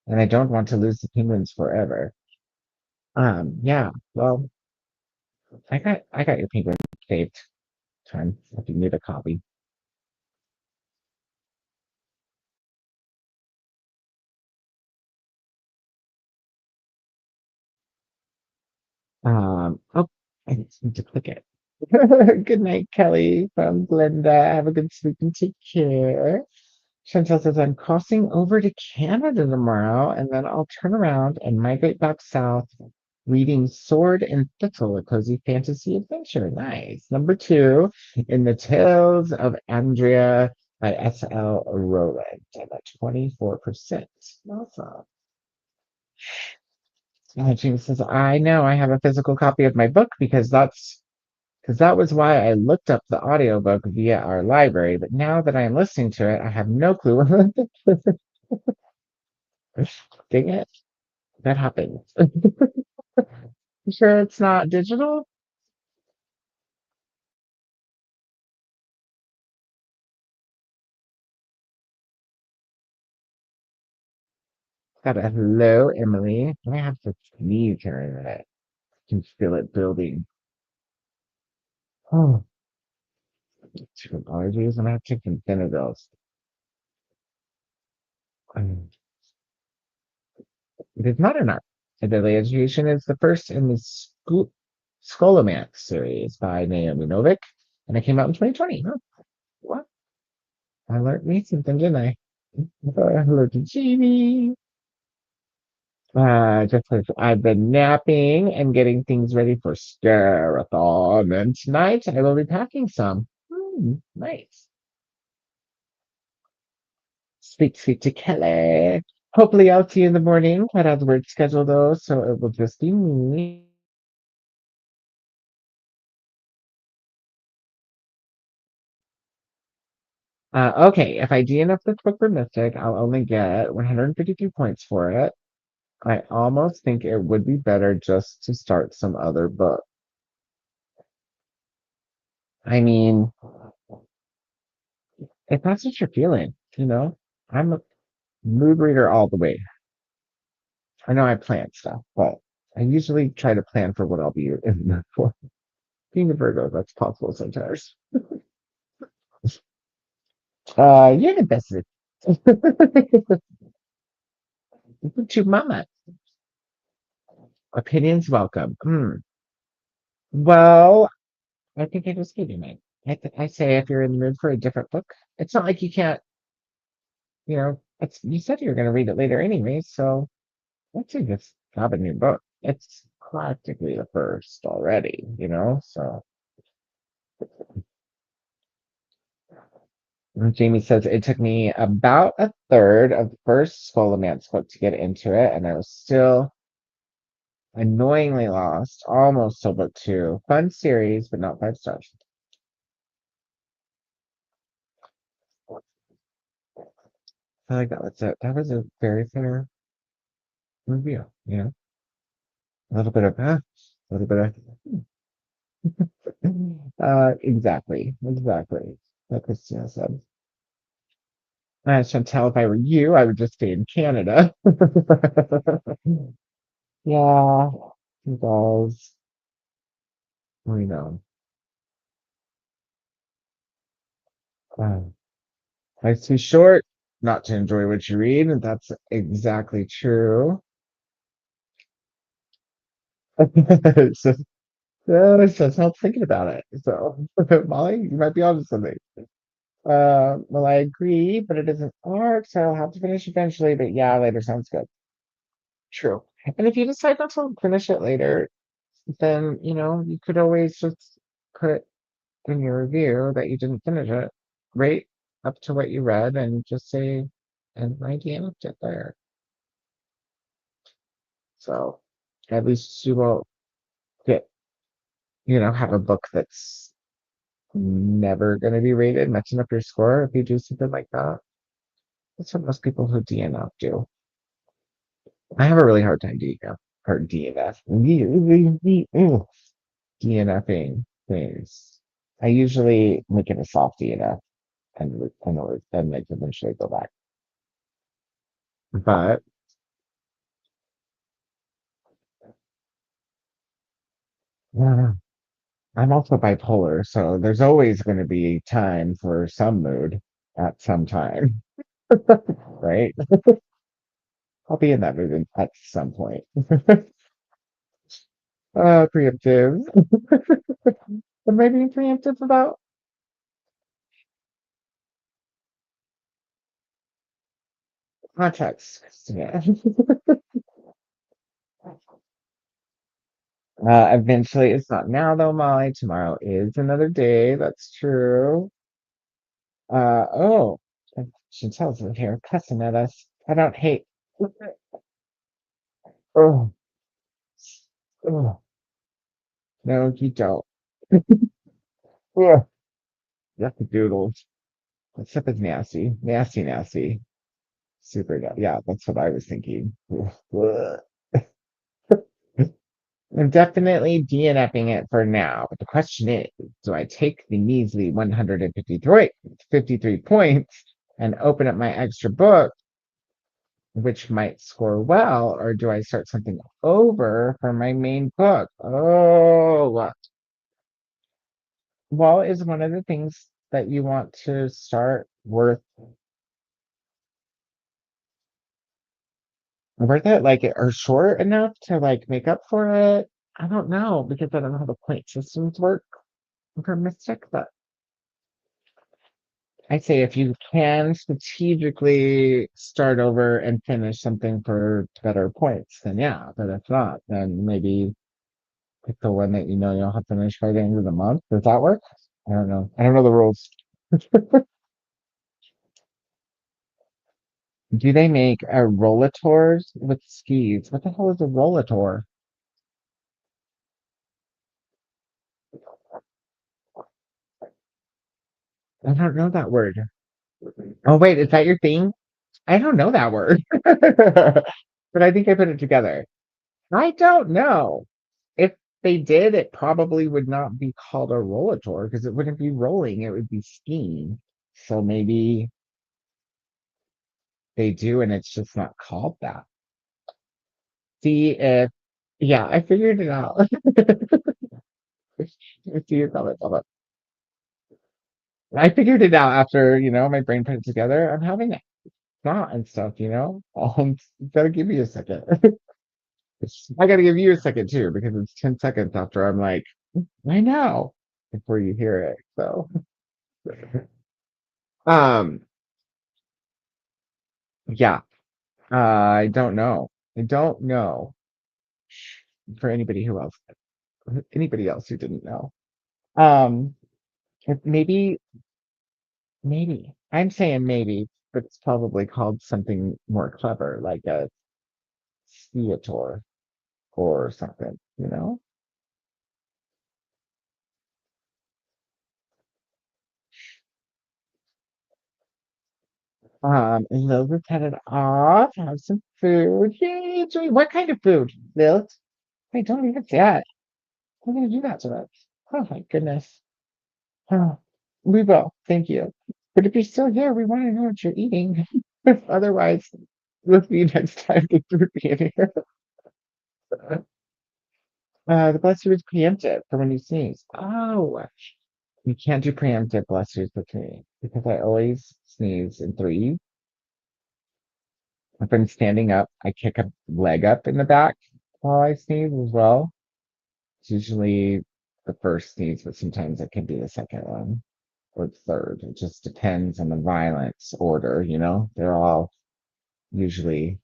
and I don't want to lose the penguins forever. Yeah, well, I got your penguin saved. Time if you need a copy. Oh, I just need to click it. Good night, Kelly from Glenda. Have a good sleep and take care. Chantel says, I'm crossing over to Canada tomorrow, and then I'll turn around and migrate back south, reading Sword and Fiddle, a cozy fantasy adventure. Nice. Number two, In the Tales of Andrea by S.L. Rowland. I'm at 24%. Awesome. James says, I know I have a physical copy of my book because that was why I looked up the audiobook via our library, but now that I am listening to it, I have no clue what Dang it. That happens. You sure it's not digital? Got a hello, Emily. I have to sneeze here in a minute. I can feel it building. Oh, two allergies. I'm gonna have to take some Benadryls. Um, It is not an art. A Deadly Education is the first in the Scholomance series by Naomi Novik, and it came out in 2020. Huh, what? I learned me something, didn't I? Hello to Jamie. Just as I've been napping and getting things ready for Scarathon, and tonight I will be packing some. Nice. Speak to Kelly. Hopefully I'll see you in the morning. Quite has a weird schedule though, so it will just be me. Okay, if I DNF this book for Mystic, I'll only get 152 points for it. I almost think it would be better just to start some other book. I mean, if that's what you're feeling, I'm a mood reader all the way. I know I plan stuff, but I usually try to plan for what I'll be in the mood for. Being a Virgo, that's possible sometimes. You're the best. To mama. Opinions welcome. Well, I think I just gave you mine. I say if you're in the mood for a different book, it's not like you can't, you said you were going to read it later anyway, so let's say just grab a new book. It's practically the first already. So Jamie says it took me about a third of the first Scholomance book to get into it, and I was still annoyingly lost, almost till book two. Fun series, but not 5 stars. I like that. That's it. That was a very fair review. A little bit of, a little bit of, exactly. Like Christina said. Chantel, if I were you, I would just stay in Canada. Yeah, he does. We know. Uh, Life's too short not to enjoy what you read, and that's exactly true. It's just, it's just not thinking about it. So, Molly, you might be onto something. Well, I agree, but it isn't art, so I'll have to finish eventually. But yeah, later sounds good. True. And if you decide not to finish it later, then, you could always just put in your review that you didn't finish it, rate up to what you read, and just say, and my DM it there. So at least you won't get, have a book that's never going to be rated, messing up your score if you do something like that. That's what most people who DNF do. I have a really hard time DNF or DNF. DNFing things. I usually make it a soft DNF and like eventually go back. But yeah, I'm also bipolar, so there's always going to be time for some mood at some time, right? I'll be in that mood at some point. Preemptive. Am I being preemptive about context? Yeah. Eventually, it's not now though, Molly. Tomorrow is another day. That's true. Oh, Chantel's in here cussing at us. I don't hate. Oh, oh, no, you don't. Yeah, that's the doodles. That stuff is nasty, nasty, nasty. Super. Yeah, that's what I was thinking. Ugh. I'm definitely DNFing it for now. But the question is, do I take the measly 153 points and open up my extra book, which might score well, or do I start something over for my main book? Oh, well, is one of the things that you want to start worth it, like, or short enough to like make up for it? I don't know because I don't know how the point systems work for Mystic, but I say if you can strategically start over and finish something for better points, then yeah. But if not, then maybe pick the one that you know you'll have to finish by the end of the month. Does that work? I don't know. I don't know the rules. Do they make rollators with skis? What the hell is a rollator? I don't know that word. Oh wait, is that your thing? I don't know that word. But I think I put it together. I don't know. If they did, it probably would not be called a rollator because it wouldn't be rolling, it would be skiing. So maybe they do and it's just not called that. See if, yeah, I figured it out. Let's see your comment. Hold on. I figured it out after, my brain put it together. I'm having thought and stuff. Gotta give me a second. I gotta give you a second too, because it's 10 seconds after I'm like, I know, before you hear it. So, um, yeah, I don't know. I don't know for anybody else who didn't know. Um, maybe, maybe I'm saying maybe, but it's probably called something more clever, like a theater or something. And Lil was headed off, have some food. Yay, what kind of food, Lil? Wait, don't leave it yet. We're gonna do that to us. Oh my goodness. Oh, we will. Thank you. But if you're still here, we want to know what you're eating. Otherwise, we'll see you next time. Thanks for being here. The blessing is preemptive for when you sneeze. Oh, you can't do preemptive blessings with me because I always sneeze in three. If I'm standing up, I kick a leg up in the back while I sneeze as well. It's usually the first sneeze, but sometimes it can be the second one or the third. It just depends on the violence order. They're all usually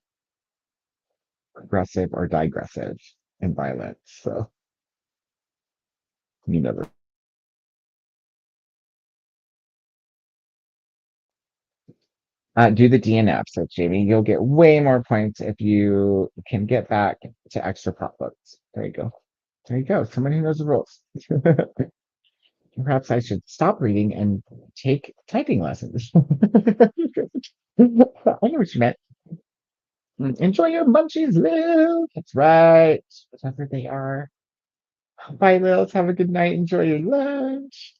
aggressive or digressive in violence. So, you know, do the DNF. So, Jamie, you'll get way more points if you can get back to extra prop books. There you go. There you go. Someone who knows the rules. Perhaps I should stop reading and take typing lessons. I know what you meant. Enjoy your munchies, Lil. That's right. Whatever they are. Bye, Lil. Have a good night. Enjoy your lunch.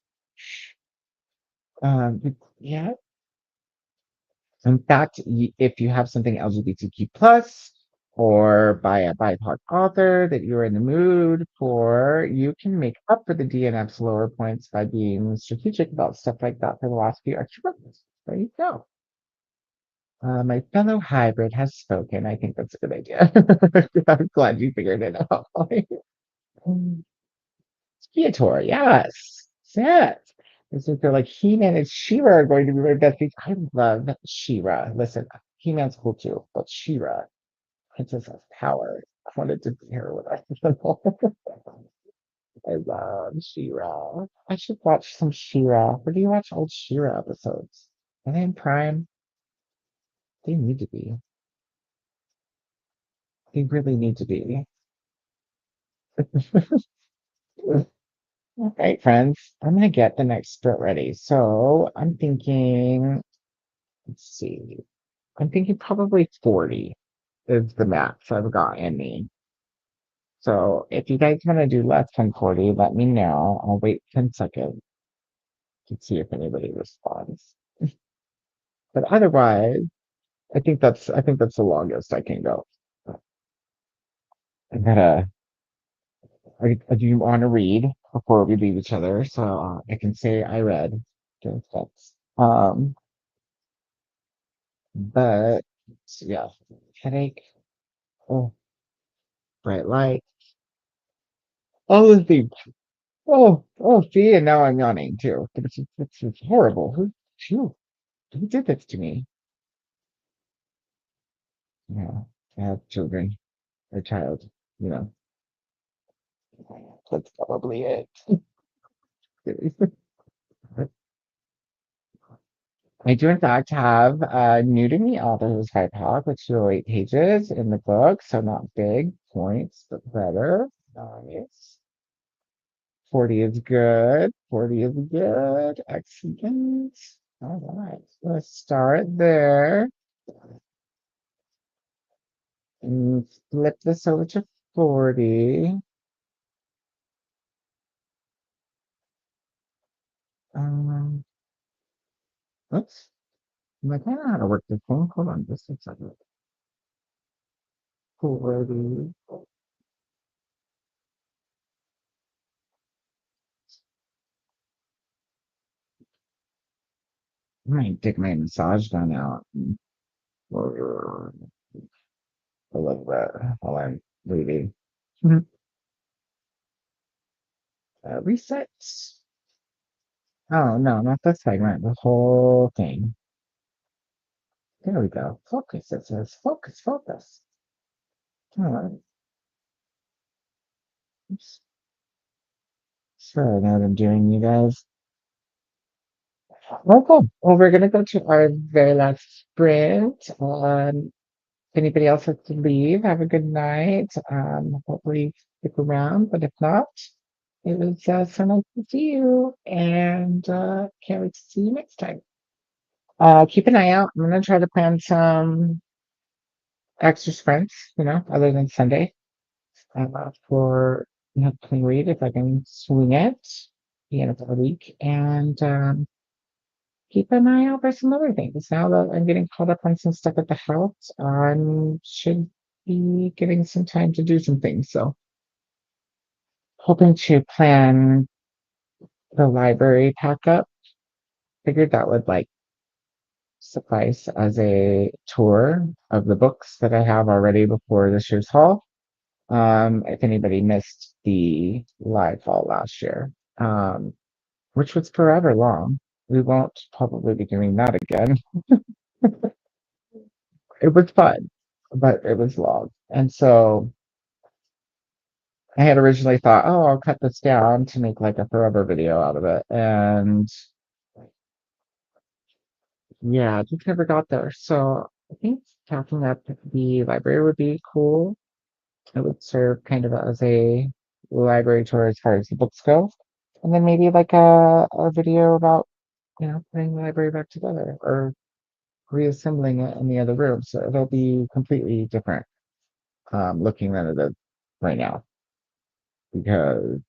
Yeah. In fact, if you have something LGBTQ plus or by a BIPOC author that you're in the mood for, you can make up for the DNF's lower points by being strategic about stuff like that for the last few extra books. There you go. My fellow hybrid has spoken. I think that's a good idea. I'm glad you figured it out. Theater, yes. Yes. As if they're like He-Man and She-Ra are going to be my besties. I love She-Ra. Listen, He-Man's cool too, but She-Ra, Princess of Power. I wanted to be her with us. I love She-Ra. I should watch some She-Ra. Where do you watch old She-Ra episodes? Are they in Prime? They need to be. They really need to be. All right, friends. I'm gonna get the next sprint ready. So I'm thinking, let's see. I'm thinking probably 40 is the max I've got in me. So if you guys want to do less than 40, let me know. I'll wait 10 seconds to see if anybody responds. But otherwise, I think that's the longest I can go. I gotta I do want to read before we leave each other, so I can say I read. Okay, that's but yeah, headache, oh, bright light, all the things. See, and now I'm yawning too. It's horrible. Who did this to me? Yeah, I have children, or child, you know, that's probably it. I do, in fact, have new to me author who's BIPOC, which are 8 pages in the book, so not big points, but better. Nice. 40 is good. 40 is good. Excellent. All right. Let's start there and flip this over to 40. Um, oops. I'm like, I don't know how to work this thing. Hold on just a second. 40. I might take my massage gun out for a little bit while I'm reading. Mhm. Reset. Oh, no, not the segment, the whole thing. There we go. Focus, it says. Focus, focus. All right. Oops. Sorry, now that I'm doing you guys. Well, cool. Well, we're gonna go to our very last sprint. If anybody else has to leave, have a good night. Hopefully stick around, but if not, it was so nice to see you, and can't wait to see you next time. Keep an eye out. I'm gonna try to plan some extra sprints, other than Sunday, for clean read if I can swing it the end of the week, and keep an eye out for some other things. Now that I'm getting caught up on some stuff at the house, I should be getting some time to do some things. So hoping to plan the library pack up. Figured that would like suffice as a tour of the books that I have already before this year's haul. If anybody missed the live haul last year, which was forever long, we won't probably be doing that again. It was fun, but it was long. And so I had originally thought, oh, I'll cut this down to make like a forever video out of it. And yeah, just never got there. So I think talking up the library would be cool. It would serve kind of as a library tour as far as the books go. And then maybe like a video about, putting the library back together or reassembling it in the other room. So it'll be completely different looking than it is right now because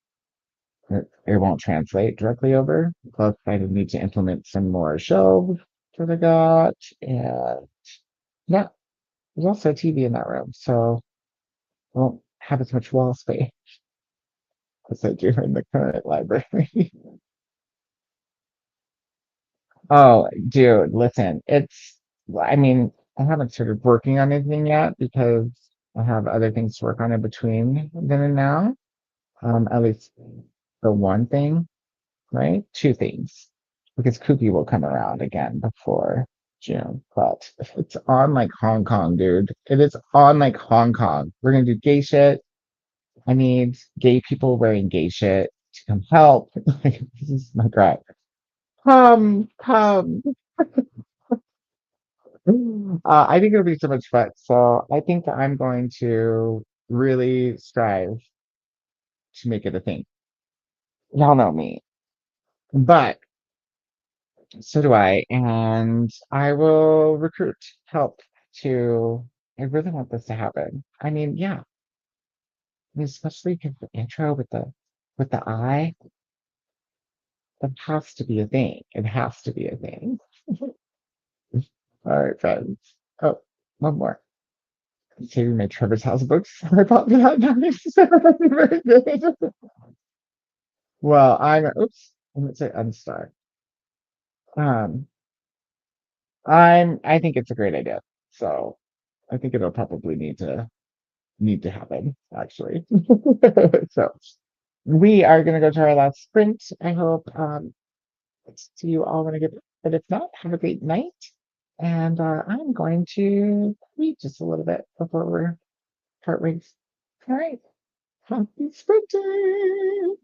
it won't translate directly over. Plus, I need to implement some more shelves that I got. And yeah, there's also a TV in that room. So I won't have as much wall space as I do in the current library. Oh, dude, listen, I mean, I haven't started working on anything yet because I have other things to work on in between then and now. At least for one thing, right? Two things. Because Cookie will come around again before June. But it's on like Hong Kong, dude. It is on like Hong Kong. We're gonna do gay shit. I need gay people wearing gay shit to come help. Like, this is my gripe. Come. I think it'll be so much fun. So I think that I'm going to really strive to make it a thing. Y'all know me. But so do I. And I will recruit help to, I really want this to happen. I mean, yeah, And especially because the intro with the eye, that has to be a thing. It has to be a thing. All right, friends. Oh, one more. Saving my Trevor's House books. I bought that. Very good. Well, I'm gonna say unstar. Um, I think it's a great idea. So I think it'll probably need to happen, actually. So we are gonna go to our last sprint. I hope see you all when I get back. But if not, have a great night. And I'm going to read just a little bit before we're part ways. All right. Happy sprinting!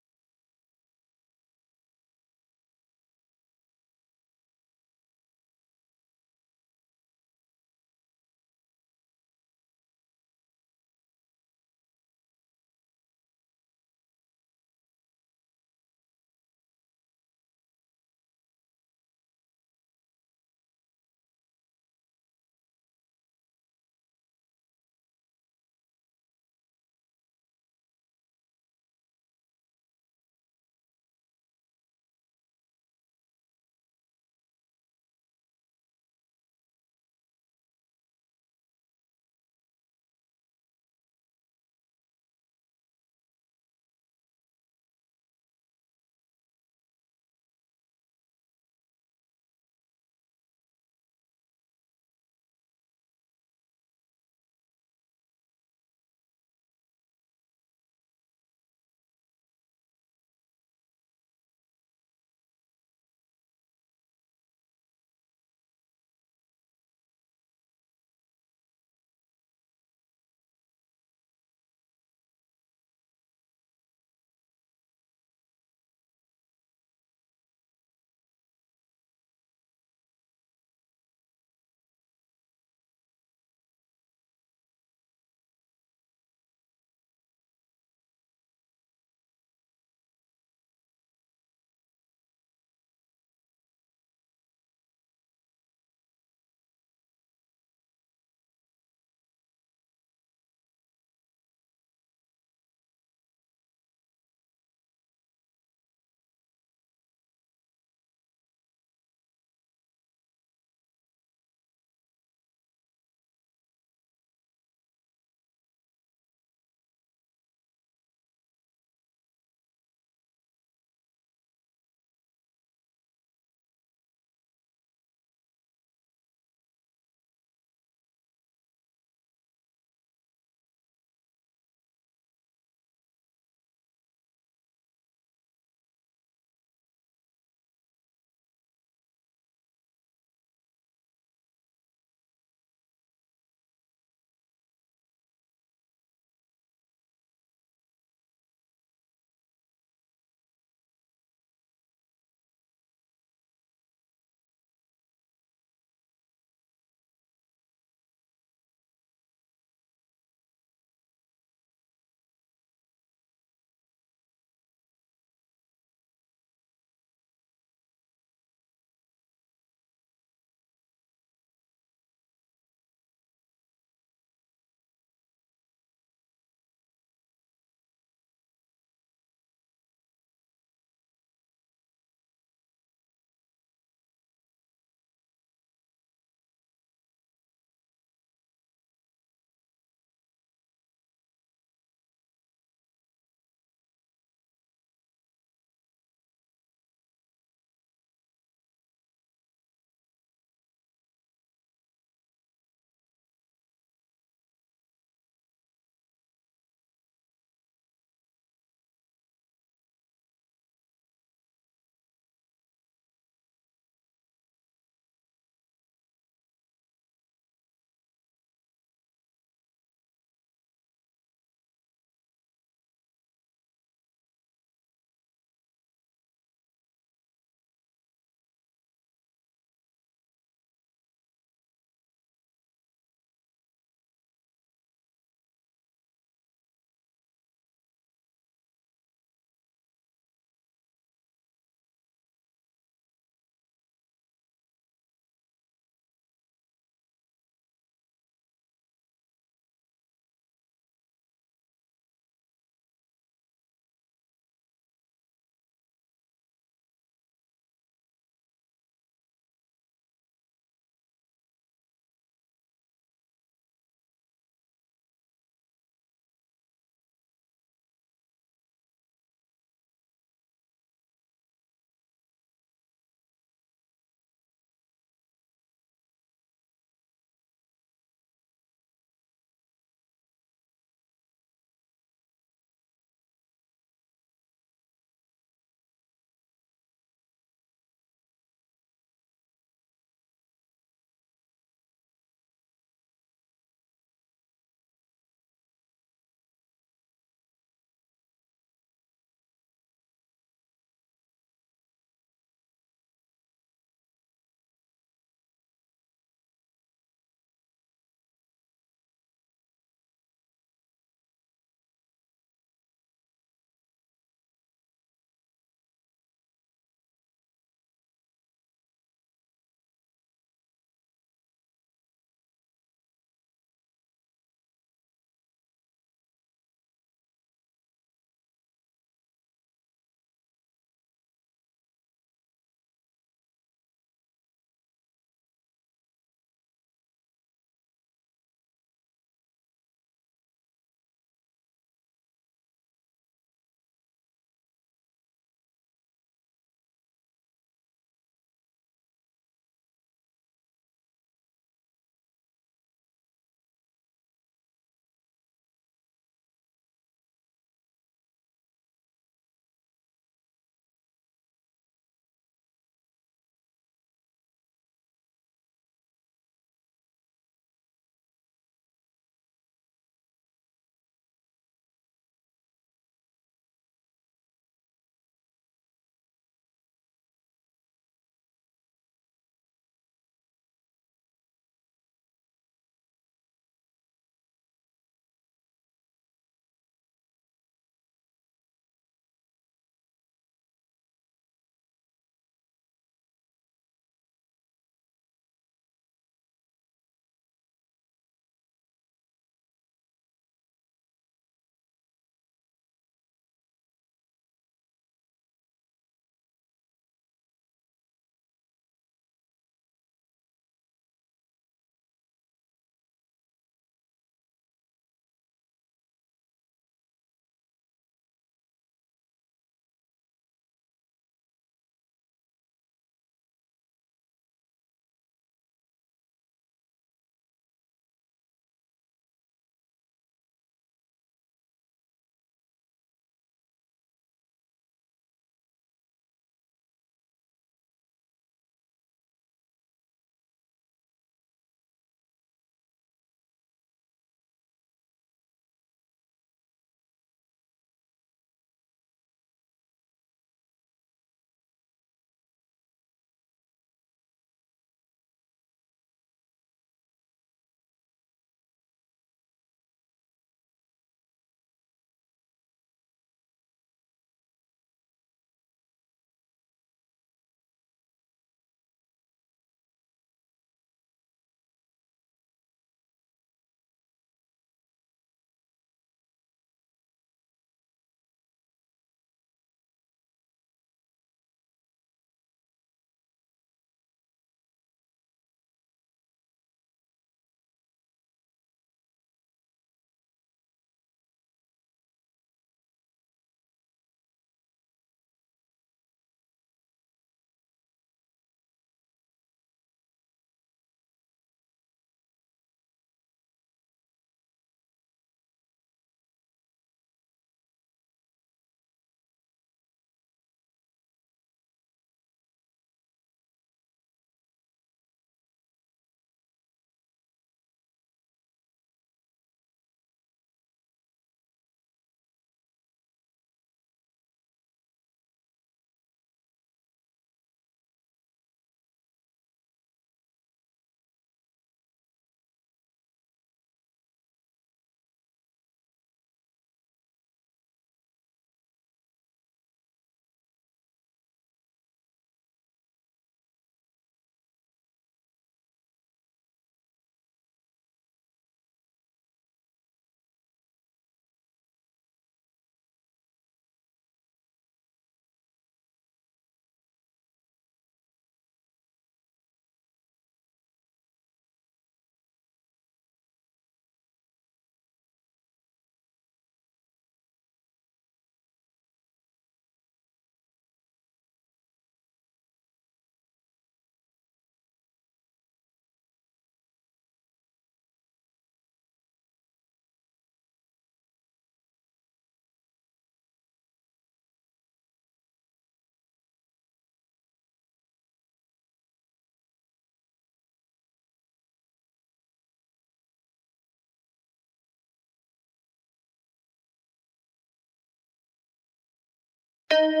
Hello,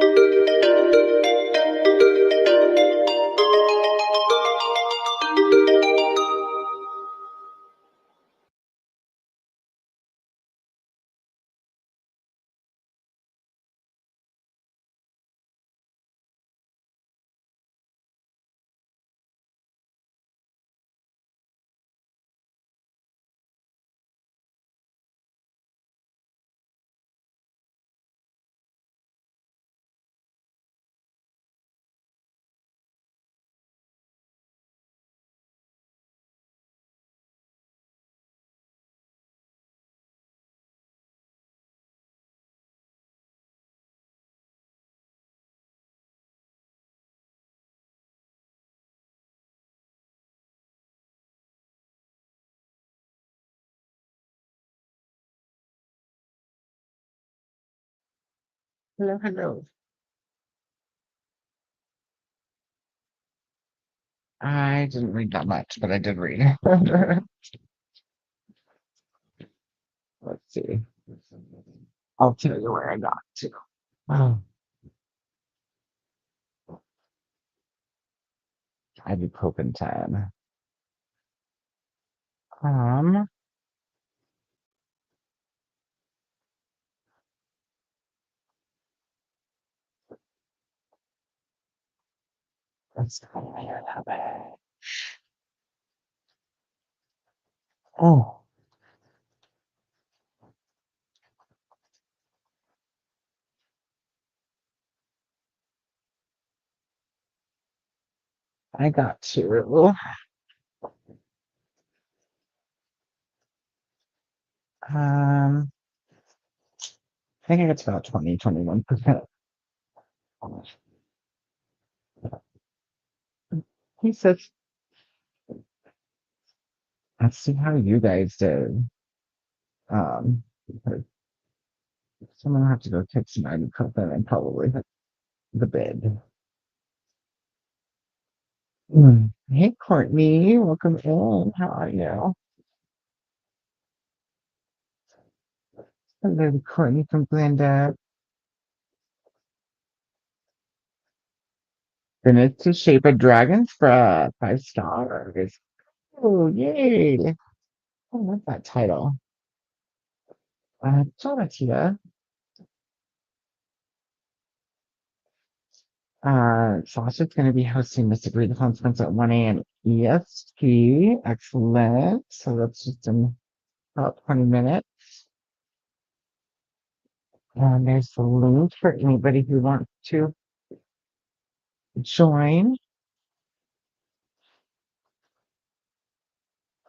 hello. I didn't read that much, but I did read. Let's see. I'll tell you where I got to. Oh, ibuprofen time. Um, let's have it. Oh, I got to. Um, I think it's about 21%. He says, let's see how you guys did. Because someone will have to go take some ibuprofen and probably hit the bed. Hey, Courtney, welcome in. How are you? Hello, Courtney from Glenda. Finished to shape a dragon's breath. 5 stars. Oh, yay. I love that title. Jonathan. Sasha's going to be hosting Mystic Read Conference at 1 a.m. EST. Excellent. So that's just in about 20 minutes. And there's the link for anybody who wants to join.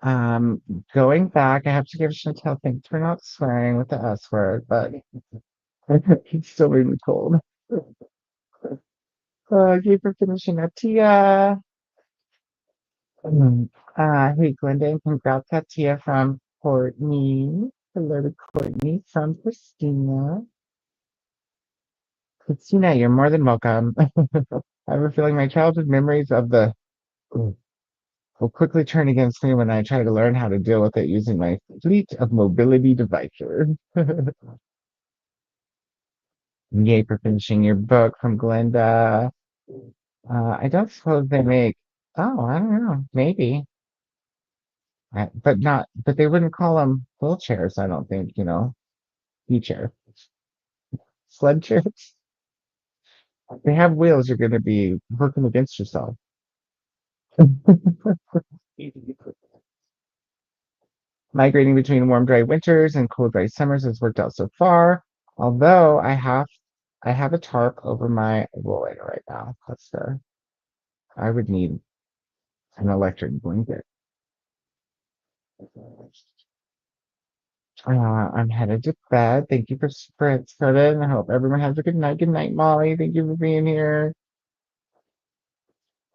Um, Going back, I have to give Chantel thanks for not swearing with the S word, but he's still really cold. Thank you for finishing up, Tia. Hey, Glenda, and congrats, Tia from Courtney. Hello to Courtney from Christina. Christina, you're more than welcome. I have a feeling my childhood memories of the will quickly turn against me when I try to learn how to deal with it using my fleet of mobility devices. Yay for finishing your book from Glenda. I don't suppose they make, oh, I don't know, maybe. But not, but they wouldn't call them wheelchairs, I don't think, e-chair. Sled chairs. If they have wheels, you're going to be working against yourself. Migrating between warm, dry winters and cold, dry summers has worked out so far. Although I have a tarp over my woolen right now. I would need an electric blanket. I'm headed to bed. Thank you for spreading. I hope everyone has a good night. Good night, Molly. Thank you for being here.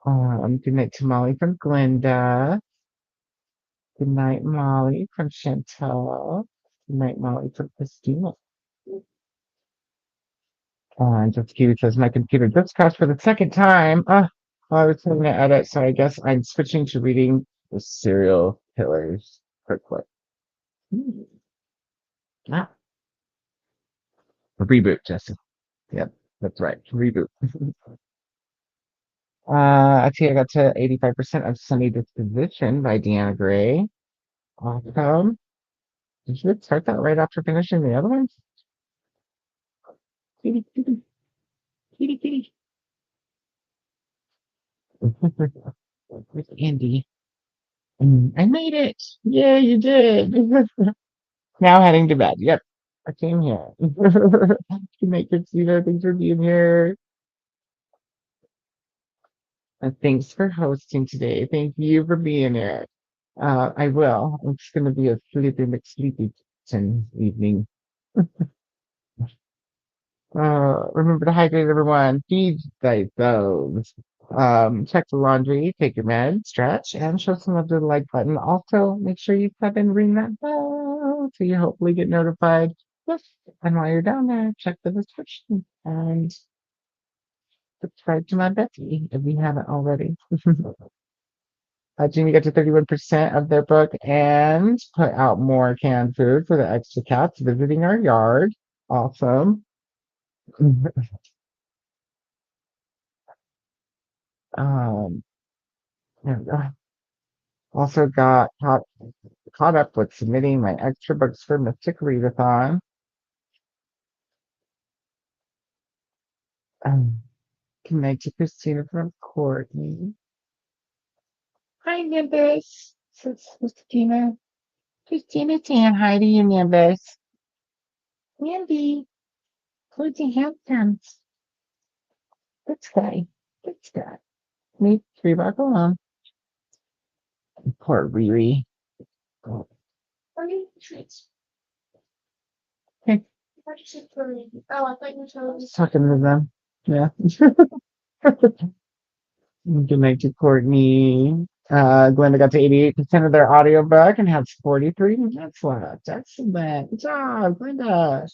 Good night to Molly from Glenda. Good night, Molly from Chantel. Good night, Molly from Christina. And just Kiwi says my computer just crashed for the second time. Well, I was trying to edit, so I guess I'm switching to reading the serial killers quickly. Ah, reboot, Jesse. Yep. That's right. Reboot. I see I got to 85% of Sunny Disposition by Deanna Gray. Awesome. Did you start that right after finishing the other ones? Kitty, kitty, kitty, kitty. With Andy. I made it. Yeah, you did. Now heading to bed. Yep. I came here. Good night, Christina. Thanks for being here. And thanks for hosting today. Thank you for being here. I will. It's going to be a sleepy McSleepy evening. Remember to hydrate everyone. Feed those. Check the laundry, take your meds, stretch, and show some love to the like button. Also, make sure you tap and ring that bell so you hopefully get notified. Yes. And while you're down there, check the description and subscribe to my Bestie if you haven't already. Jimmy got to 31% of their book and put out more canned food for the extra cats visiting our yard. Awesome. Um, and, also got caught up with submitting my extra books for Mystic Readathon. Um, Connect to Christina from Courtney. Hi, Nimbus. This is Christina. Christina saying hi to you, Nimbus. Nimby, Courtney Hamptons. This guy. This guy. Me, 3 buck alone. Poor Riri. Oh, okay. Oh, I thought you were talking to them. Yeah. Good night to Courtney. Glenda got to 88% of their audiobook and has 43 minutes left. Excellent. Good job, Glenda.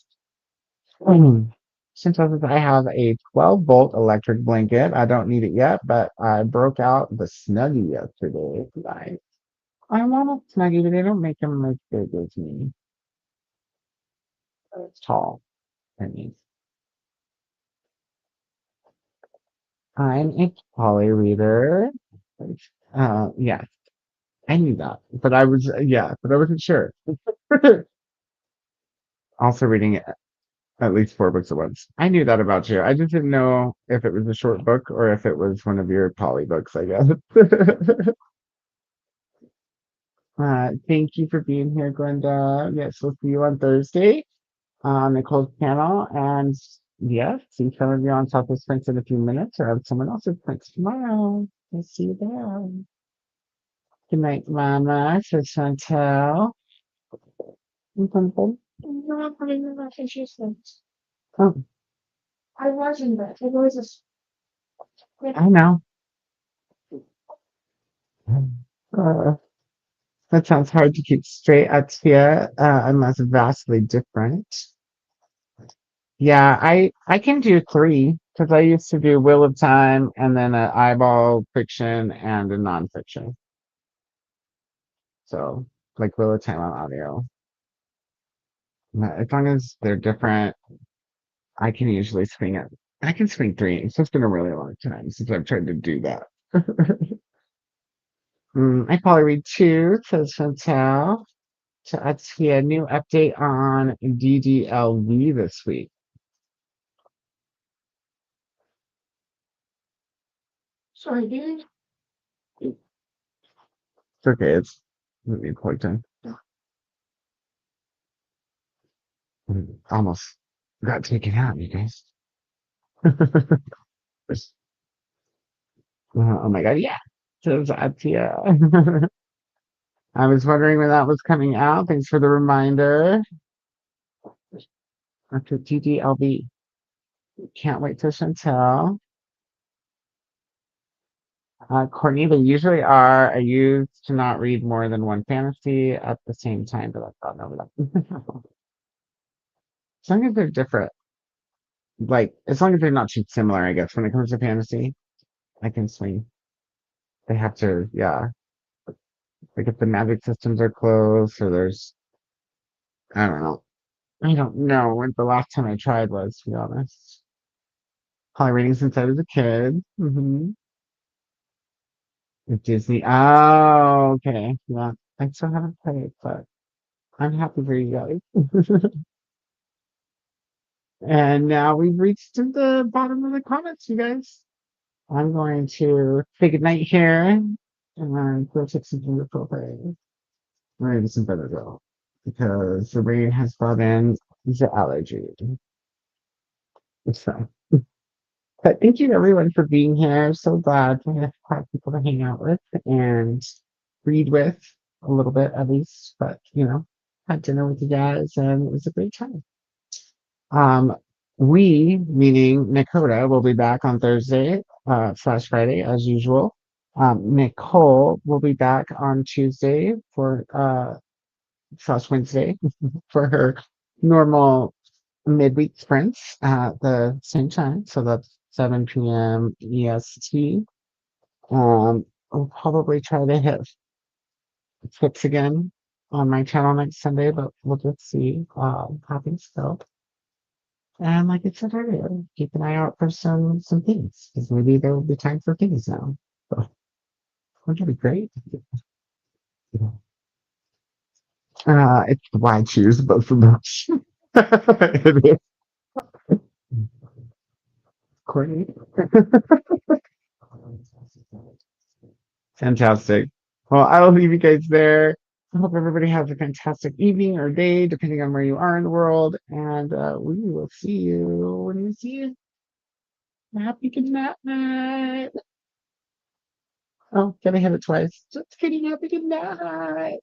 Chantal says I have a 12-volt electric blanket. I don't need it yet, but I broke out the Snuggie yesterday. I want a Snuggie, but they don't make them as big as me. It's tall. I mean, I'm a poly reader. Yeah, I knew that, but yeah, but I wasn't sure. Also reading at least 4 books at once. I knew that about you. I just didn't know if it was a short book or if it was one of your poly books, I guess. Thank you for being here, Glenda. Yes, we'll see you on Thursday on Nicole's panel. And yes, see some of you on Southwest Prince in a few minutes or have someone else's Prince tomorrow. We'll see you there. Good night, Mama. Says Chantel. Mhm. You're not putting the Massachusetts. Oh, I wasn't, but it was I know. Uh, that sounds hard to keep straight at here, unless vastly different. Yeah, I can do three because I used to do Wheel of Time and then an eyeball fiction and a nonfiction. So like Wheel of Time on audio. As long as they're different, I can usually swing it. I can swing three. It's just been a really long time since I've tried to do that. I probably read two, says Chantal. So let's see a new update on DDLV this week. Sorry, dude. It's okay. It's let me plug in. Almost got taken out, you guys. Oh my god, yeah. Says Atia. I was wondering when that was coming out. Thanks for the reminder. After DDLV. Can't wait to Chantel. Courtney, they usually are. I used to not read more than one fantasy at the same time, but I've gotten over that. As long as they're different, like as long as they're not too similar, I guess. When it comes to fantasy, I can swing. They have to, yeah. Like if the magic systems are close, or there's, I don't know. I don't know when the last time I tried was, to be honest. Probably reading since I was a kid. With Disney. Oh, okay. Yeah. I still haven't played, but I'm happy for you guys. And now we've reached to the bottom of the comments, you guys. I'm going to say goodnight here and go take some food appropriate. Maybe some better though, because the rain has brought in the allergy. So, but thank you everyone for being here. So glad to have people to hang out with and read with a little bit at least. But had dinner with you guys and it was a great time. Um, we, meaning Nicoda, will be back on Thursday slash Friday as usual. Nicole will be back on Tuesday for slash Wednesday for her normal midweek sprints at the same time. So that's 7 p.m. EST. I'll probably try to hit six again on my channel next Sunday, but we'll just see how things go. And like I said earlier, keep an eye out for some things because maybe there will be time for things now. So, which would be great. It's why I choose both of those. It is Courtney. Fantastic. Well, I will leave you guys there. I hope everybody has a fantastic evening or day, depending on where you are in the world. And we will see you when we see you. Happy good night. Oh, gotta hit it twice. Just kidding. Happy good night.